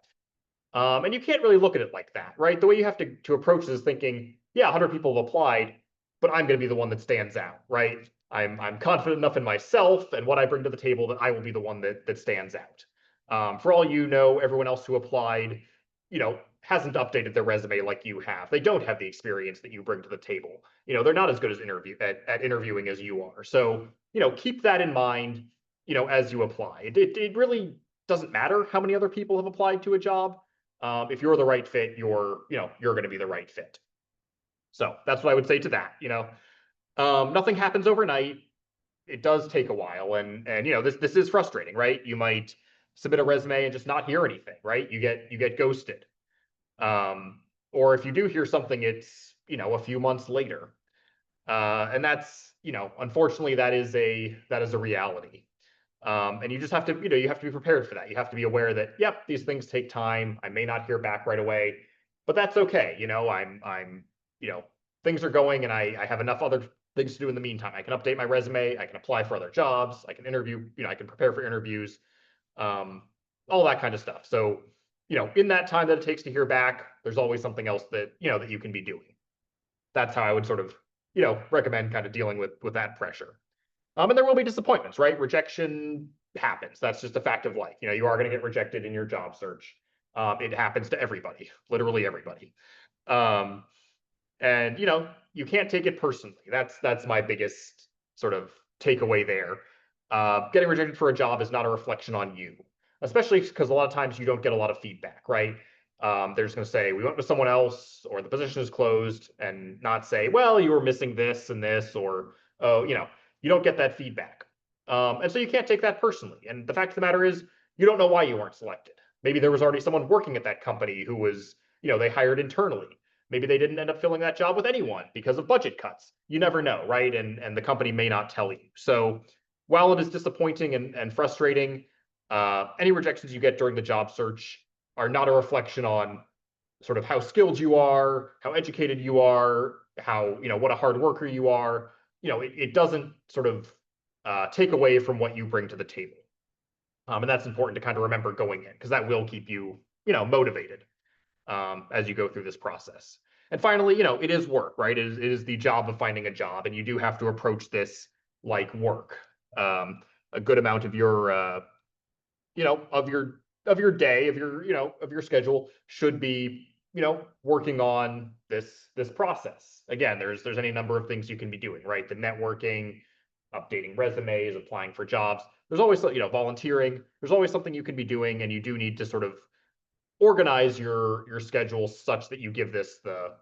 And you can't really look at it like that, right? The way you have to approach this is thinking, yeah, 100 people have applied, but I'm going to be the one that stands out, right? I'm confident enough in myself and what I bring to the table that I will be the one that stands out. For all you know, everyone else who applied, hasn't updated their resume like you have. They don't have the experience that you bring to the table. They're not as good as at interviewing as you are. So, keep that in mind, as you apply. It really doesn't matter how many other people have applied to a job. If you're the right fit, you're going to be the right fit. So that's what I would say to that. Nothing happens overnight. It does take a while, and this is frustrating, right? You might submit a resume and just not hear anything, right? You get ghosted. Or if you do hear something, it's a few months later. And that's unfortunately that is a reality. And you just have to you have to be prepared for that. You have to be aware that yep, these things take time. I may not hear back right away, but that's okay. I'm things are going, and I have enough other things to do in the meantime. I can update my resume. I can apply for other jobs. I can interview. I can prepare for interviews. All that kind of stuff. So in that time that it takes to hear back, there's always something else that that you can be doing. That's how I would sort of recommend kind of dealing with that pressure. And there will be disappointments, right? Rejection happens. That's just a fact of life. You are going to get rejected in your job search. It happens to everybody, literally everybody. And you can't take it personally. That's my biggest sort of takeaway there. Getting rejected for a job is not a reflection on you, especially because a lot of times you don't get a lot of feedback, right? They're just going to say we went with someone else, or the position is closed, and not say, well, you were missing this and this, or oh, you don't get that feedback. And so you can't take that personally. And the fact of the matter is, you don't know why you weren't selected. Maybe there was already someone working at that company who was, they hired internally. Maybe they didn't end up filling that job with anyone because of budget cuts. You never know, right? And the company may not tell you. So while it is disappointing and frustrating, any rejections you get during the job search are not a reflection on sort of how skilled you are, how educated you are, how, what a hard worker you are. It doesn't sort of take away from what you bring to the table. And that's important to kind of remember going in, because that will keep you, motivated as you go through this process. And finally, it is work, right? It is the job of finding a job, and you do have to approach this like work. A good amount of your, of your day, of your schedule should be, working on this process. Again, there's any number of things you can be doing, right? The networking, updating resumes, applying for jobs. There's always, volunteering. There's always something you can be doing, and you do need to sort of organize your schedule such that you give this the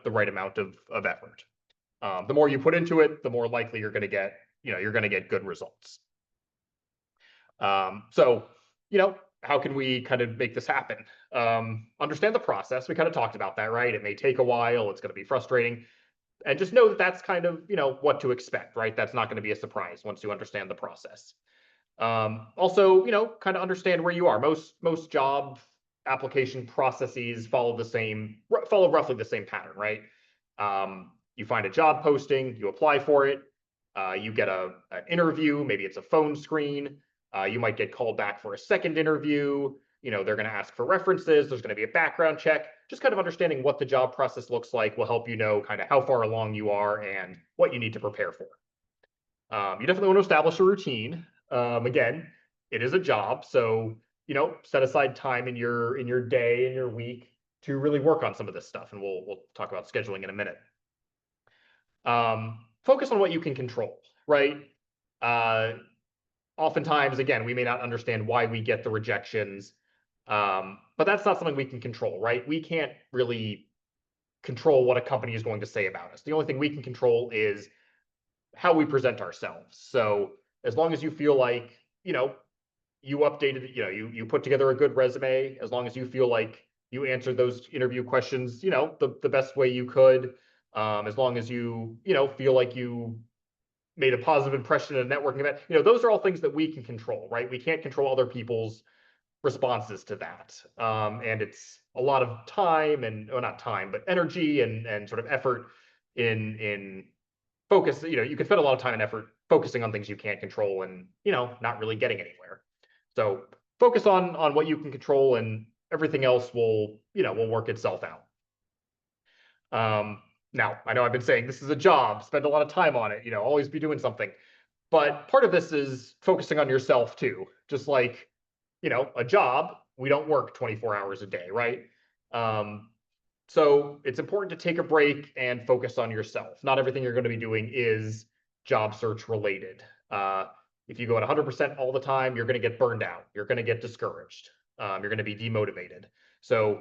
right amount of effort. The more you put into it, the more likely you're going to get good results. So how can we kind of make this happen? Understand the process. We kind of talked about that, right? It may take a while. It's going to be frustrating. And just know that that's kind of, what to expect, right? That's not going to be a surprise once you understand the process. Also, kind of understand where you are. Most job application processes follow roughly the same pattern, right? You find a job posting, you apply for it, you get an interview, maybe it's a phone screen. You might get called back for a second interview. They're going to ask for references. There's going to be a background check. Just kind of understanding what the job process looks like will help you know kind of how far along you are and what you need to prepare for. You definitely want to establish a routine. Again, it is a job, so set aside time in your day, in your week to really work on some of this stuff. And we'll talk about scheduling in a minute. Focus on what you can control, right? Oftentimes, again, we may not understand why we get the rejections, but that's not something we can control, right? We can't really control what a company is going to say about us. The only thing we can control is how we present ourselves. So as long as you feel like, you updated, you put together a good resume, as long as you feel like you answered those interview questions, the best way you could, as long as you, feel like you made a positive impression in a networking event, those are all things that we can control, right? We can't control other people's responses to that. And it's a lot of time and, or not time, but energy and sort of effort in focus. You can spend a lot of time and effort focusing on things you can't control and, not really getting anywhere. So focus on what you can control, and everything else will work itself out. Now, I know I've been saying this is a job, spend a lot of time on it, always be doing something. But part of this is focusing on yourself too. Just like, a job, we don't work 24 hours a day, right? So it's important to take a break and focus on yourself. Not everything you're going to be doing is job search related. If you go at 100% all the time, you're going to get burned out. You're going to get discouraged. You're going to be demotivated. So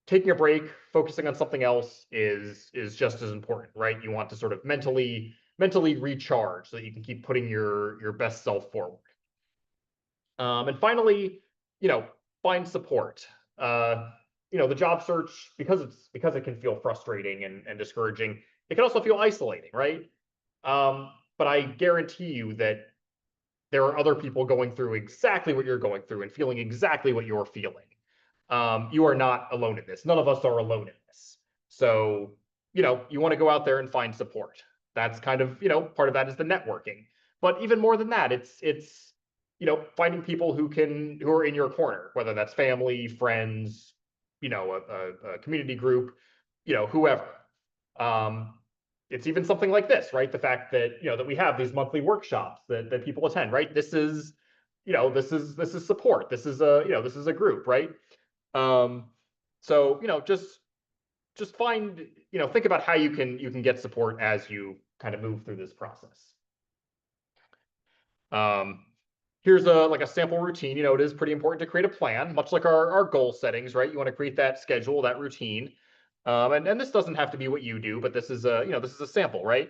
taking a break, focusing on something else is just as important, right? You want to sort of mentally recharge so that you can keep putting your best self forward. And finally, find support. The job search, because it can feel frustrating and discouraging, it can also feel isolating, right? But I guarantee you that there are other people going through exactly what you're going through and feeling exactly what you're feeling. You are not alone in this. None of us are alone in this. So, you want to go out there and find support. That's kind of, part of that is the networking. But even more than that, it's finding people who are in your corner, whether that's family, friends, a community group, whoever. It's even something like this, right? The fact that, that we have these monthly workshops that people attend, right? This is support. This is a group, right? So, just find, think about how you can get support as you kind of move through this process. Here's a sample routine. It is pretty important to create a plan, much like our goal settings, right? You want to create that schedule, that routine. And this doesn't have to be what you do, but this is a sample, right?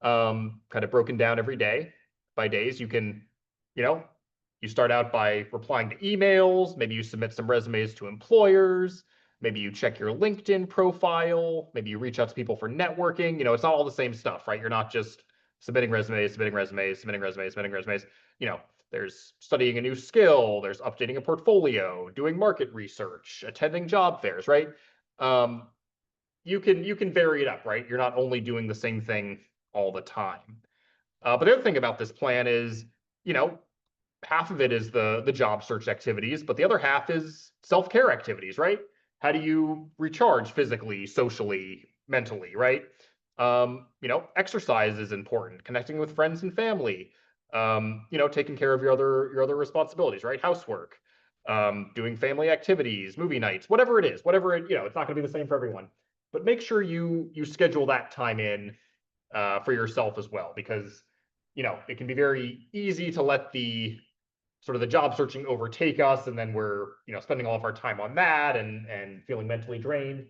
Kind of broken down every day by days. You can, you start out by replying to emails. Maybe you submit some resumes to employers. Maybe you check your LinkedIn profile. Maybe you reach out to people for networking. It's not all the same stuff, right? You're not just submitting resumes. There's studying a new skill, there's updating a portfolio, doing market research, attending job fairs, right? You can vary it up, right? You're not only doing the same thing all the time. But the other thing about this plan is, half of it is the job search activities, but the other half is self-care activities, right? How do you recharge physically, socially, mentally, right? Exercise is important, connecting with friends and family, taking care of your other responsibilities, right? Housework, doing family activities, movie nights, whatever it is, it's not going to be the same for everyone, but make sure you schedule that time in for yourself as well, because it can be very easy to let the sort of the job searching overtake us, and then we're spending all of our time on that and feeling mentally drained,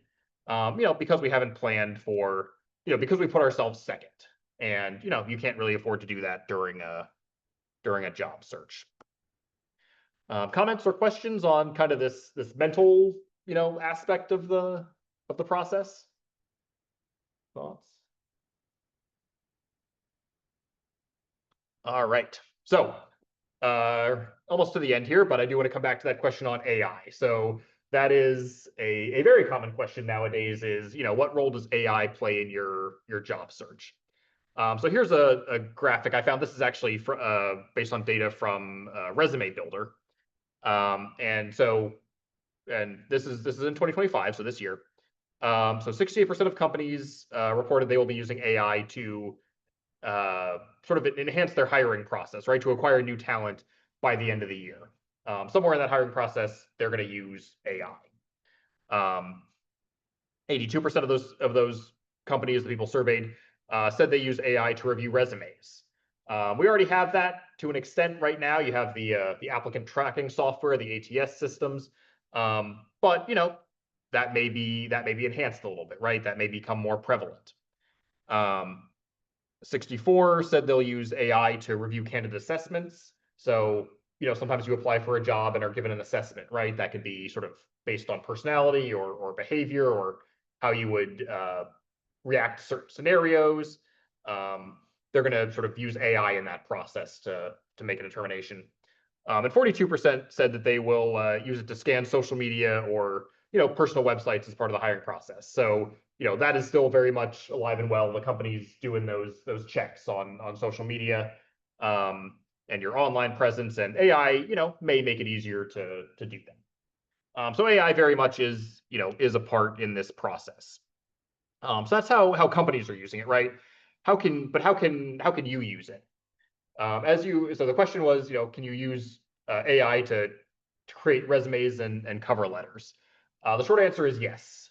because we haven't planned for, because we put ourselves second, and you can't really afford to do that during a job search. Comments or questions on kind of this mental aspect of the process? Thoughts? All right, so almost to the end here, but I do want to come back to that question on AI. So that is a very common question nowadays is, what role does AI play in your job search? So here's a graphic I found. This is actually based on data from Resume Builder. And this is in 2025, so this year. So 68% of companies reported they will be using AI to sort of enhance their hiring process, right? To acquire new talent by the end of the year. somewhere in that hiring process, they're going to use AI. 82% of those companies, the people surveyed, said they use AI to review resumes. We already have that to an extent right now. You have the applicant tracking software, the ATS systems, but that may be enhanced a little bit, right? That may become more prevalent. 64 said they'll use AI to review candidate assessments. So sometimes you apply for a job and are given an assessment, right? That could be sort of based on personality or behavior or how you would react to certain scenarios. They're going to sort of use AI in that process to make a determination. And 42% said that they will use it to scan social media or personal websites as part of the hiring process. So that is still very much alive and well. The company's doing those checks on social media and your online presence, and AI may make it easier to do that. So AI very much is a part in this process. So that's how companies are using it, right? How can you use it? So the question was, can you use AI to create resumes and cover letters? The short answer is yes.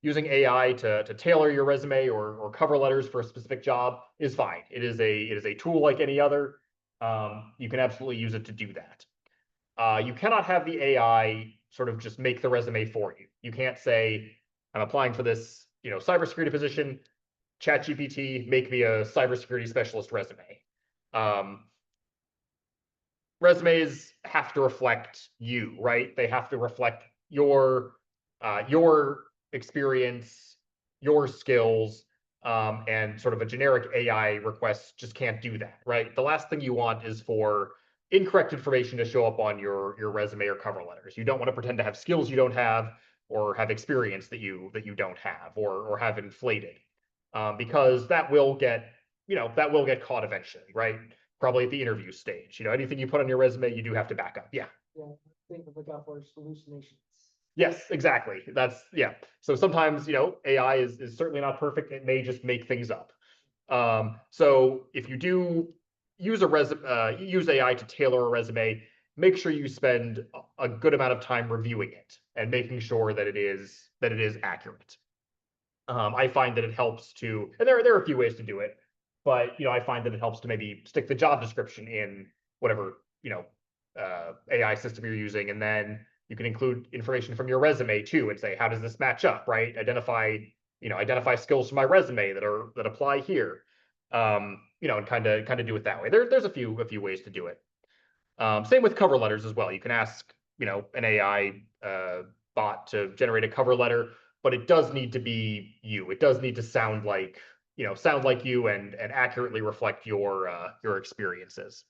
Using AI to tailor your resume or cover letters for a specific job is fine. It is a tool like any other. You can absolutely use it to do that. You cannot have the AI sort of just make the resume for you. You can't say, I'm applying for this cybersecurity position. ChatGPT, make me a cybersecurity specialist resume. Resumes have to reflect you, right? They have to reflect your experience, your skills, and sort of a generic AI request just can't do that, right? The last thing you want is for incorrect information to show up on your resume or cover letters. You don't want to pretend to have skills you don't have or have experience that you don't have or have inflated, because that will get caught eventually, right? Probably at the interview stage. Anything you put on your resume, you do have to back up. Yeah. Yeah, think of the for hallucinations. Yes, exactly. Yeah. So sometimes, AI is certainly not perfect. It may just make things up. So if you do use use AI to tailor a resume, make sure you spend a good amount of time reviewing it and making sure that it is accurate. I find that it helps to, and there are a few ways to do it, but I find that it helps to maybe stick the job description in whatever AI system you're using, and then you can include information from your resume too, and say, how does this match up, right? Identify skills from my resume that apply here, and kind of do it that way. There's a few ways to do it. Same with cover letters as well. You can ask an AI bot to generate a cover letter, but it does need to be you. It does need to sound like you and accurately reflect your experiences.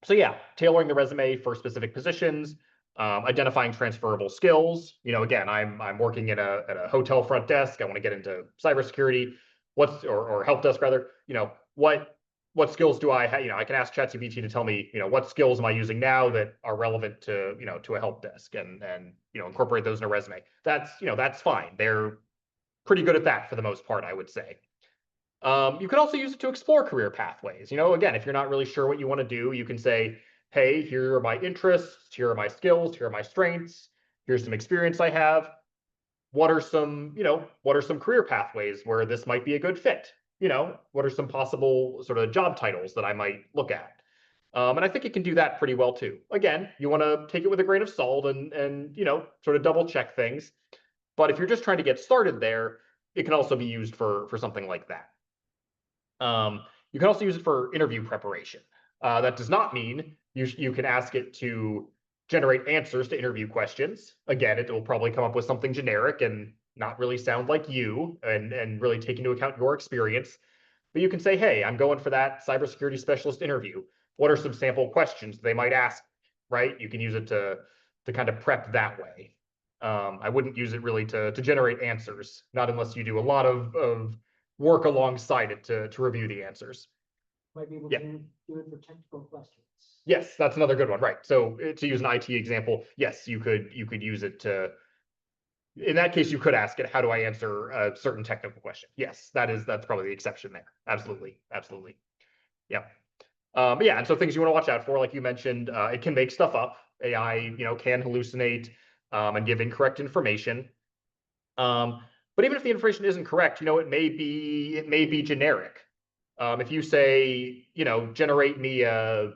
So yeah, tailoring the resume for specific positions, identifying transferable skills. Again, I'm working at a hotel front desk. I want to get into cybersecurity. Or help desk rather. What skills do I have? I can ask ChatGPT to tell me, what skills am I using now that are relevant to to a help desk, and incorporate those in a resume. That's fine. They're pretty good at that for the most part, I would say. You could also use it to explore career pathways. Again, if you're not really sure what you want to do, you can say, hey, here are my interests, here are my skills, here are my strengths, here's some experience I have. What are some career pathways where this might be a good fit? What are some possible sort of job titles that I might look at? And I think it can do that pretty well too. Again, you want to take it with a grain of salt and sort of double check things. But if you're just trying to get started there, it can also be used for something like that. You can also use it for interview preparation. That does not mean you can ask it to generate answers to interview questions. Again, it will probably come up with something generic and not really sound like you and really take into account your experience. But you can say, hey, I'm going for that cybersecurity specialist interview. What are some sample questions they might ask, right? You can use it to kind of prep that way. I wouldn't use it really to generate answers, not unless you do a lot of work alongside it to review the answers. Might be able Yeah. to do it for technical questions. Yes, that's another good one, right? So to use an IT example, yes, you could use it to. In that case, you could ask it, how do I answer a certain technical question? Yes, that's probably the exception there. Absolutely. Yeah. But yeah, and so things you want to watch out for, like you mentioned, it can make stuff up. AI, can hallucinate and give incorrect information. But even if the information isn't correct, it may be generic. If you say, generate me an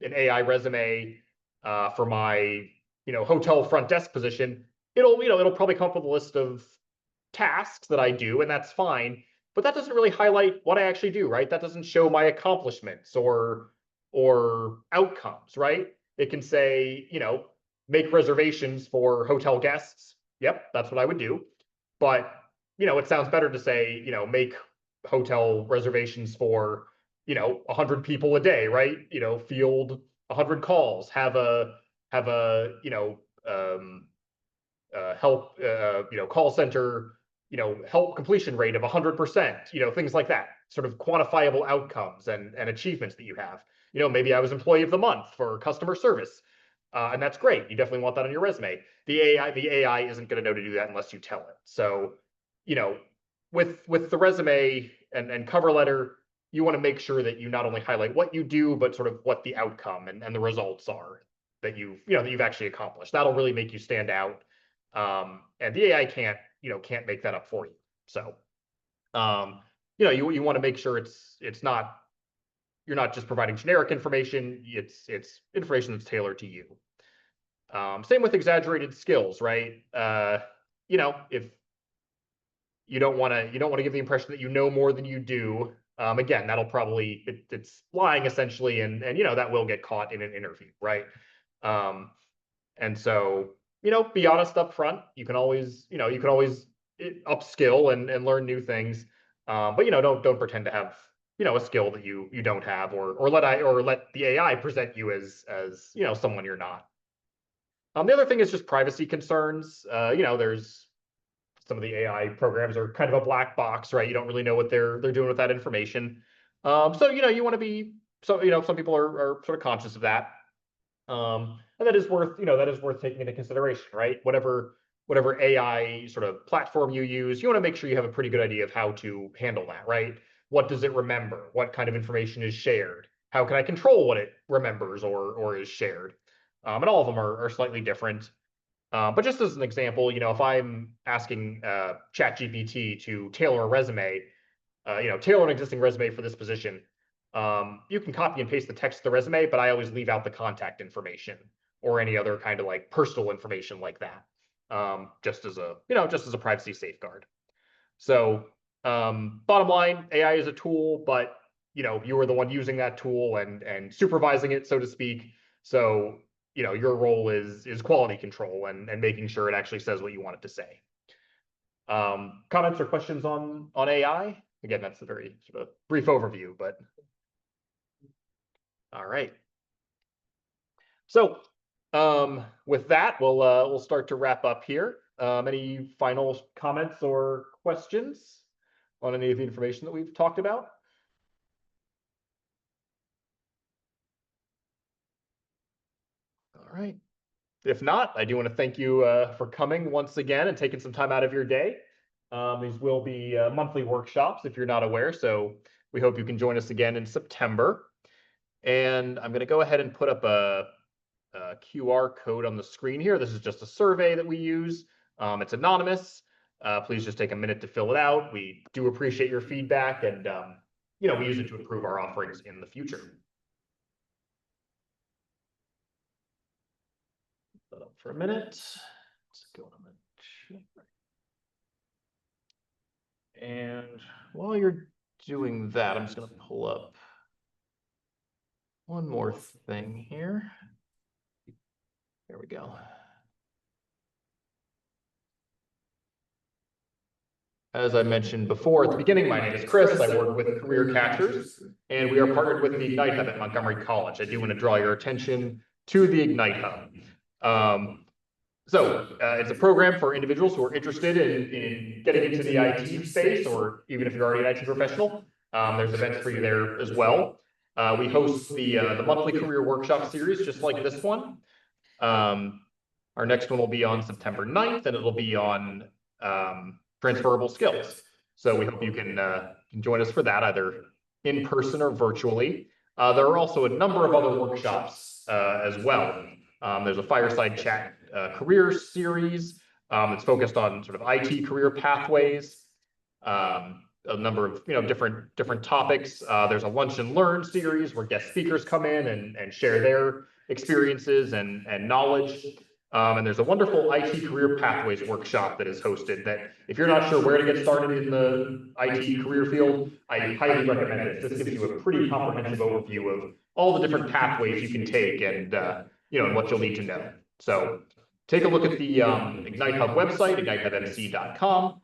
AI resume for my, hotel front desk position, it'll probably come up with a list of tasks that I do, and that's fine. But that doesn't really highlight what I actually do, right? That doesn't show my accomplishments or outcomes, right? It can say, make reservations for hotel guests. Yep, that's what I would do. But, it sounds better to say, make hotel reservations for, 100 people a day, right? Field 100 calls, have a, help, call center, help completion rate of 100%, things like that, sort of quantifiable outcomes and achievements that you have. Maybe I was employee of the month for customer service. And that's great. You definitely want that on your resume. The AI isn't going to know to do that unless you tell it. So, with the resume and cover letter, you want to make sure that you not only highlight what you do, but sort of what the outcome and the results are that you've actually accomplished. That'll really make you stand out. And the AI can't make that up for you. So, you want to make sure it's not, you're not just providing generic information. It's information that's tailored to you. Same with exaggerated skills, right? If you don't want to give the impression that you know more than you do. Again, that'll probably it's lying essentially, and that will get caught in an interview, right? And so be honest up front. You can always upskill and learn new things. But don't pretend to have a skill that you don't have, or let the AI present you as someone you're not. The other thing is just privacy concerns. There's some of the AI programs are kind of a black box, right? You don't really know what they're doing with that information. So you want to be some people are sort of conscious of that. And that is worth taking into consideration, right? Whatever AI sort of platform you use, you want to make sure you have a pretty good idea of how to handle that, right? What does it remember? What kind of information is shared? How can I control what it remembers or is shared? And all of them are slightly different. But just as an example, if I'm asking ChatGPT to tailor a resume, tailor an existing resume for this position, you can copy and paste the text of the resume, but I always leave out the contact information or any other kind of like personal information like that, just as a privacy safeguard. So bottom line, AI is a tool, but you are the one using that tool and supervising it, so to speak. So your role is quality control and making sure it actually says what you want it to say. Comments or questions on AI? Again, that's a very sort of brief overview, but all right. So with that, we'll start to wrap up here. Any final comments or questions on any of the information that we've talked about? All right. If not, I do want to thank you for coming once again and taking some time out of your day. These will be monthly workshops if you're not aware, so we hope you can join us again in September. And I'm going to go ahead and put up a QR code on the screen here. This is just a survey that we use. It's anonymous. Please just take a minute to fill it out. We do appreciate your feedback, and we use it to improve our offerings in the future. Put up for a minute. Let's go on the chat. And while you're doing that, I'm just going to pull up one more thing here. There we go. As I mentioned before at the beginning, my name is Chris. I work with Career Catchers, and we are partnered with the Ignite Hub at Montgomery College. I do want to draw your attention to the Ignite Hub. So it's a program for individuals who are interested in getting into the IT space, or even if you're already an IT professional, there's events for you there as well. We host the monthly career workshop series, just like this one. Our next one will be on September 9th, and it'll be on transferable skills. So we hope you can join us for that, either in person or virtually. There are also a number of other workshops as well. There's a fireside chat careers series that's focused on sort of IT career pathways. A number of different topics. There's a lunch and learn series where guest speakers come in and share their experiences and knowledge. And there's a wonderful IT career pathways workshop that is hosted that if you're not sure where to get started in the IT career field, I highly recommend this. This gives you a pretty comprehensive overview of all the different pathways you can take and and what you'll need to know. So take a look at the Ignite Hub website, ignitehubmc.com.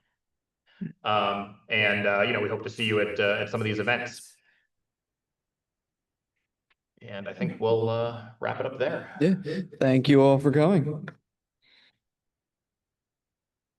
We hope to see you at some of these events. And I think we'll wrap it up there. Yeah. Thank you all for coming.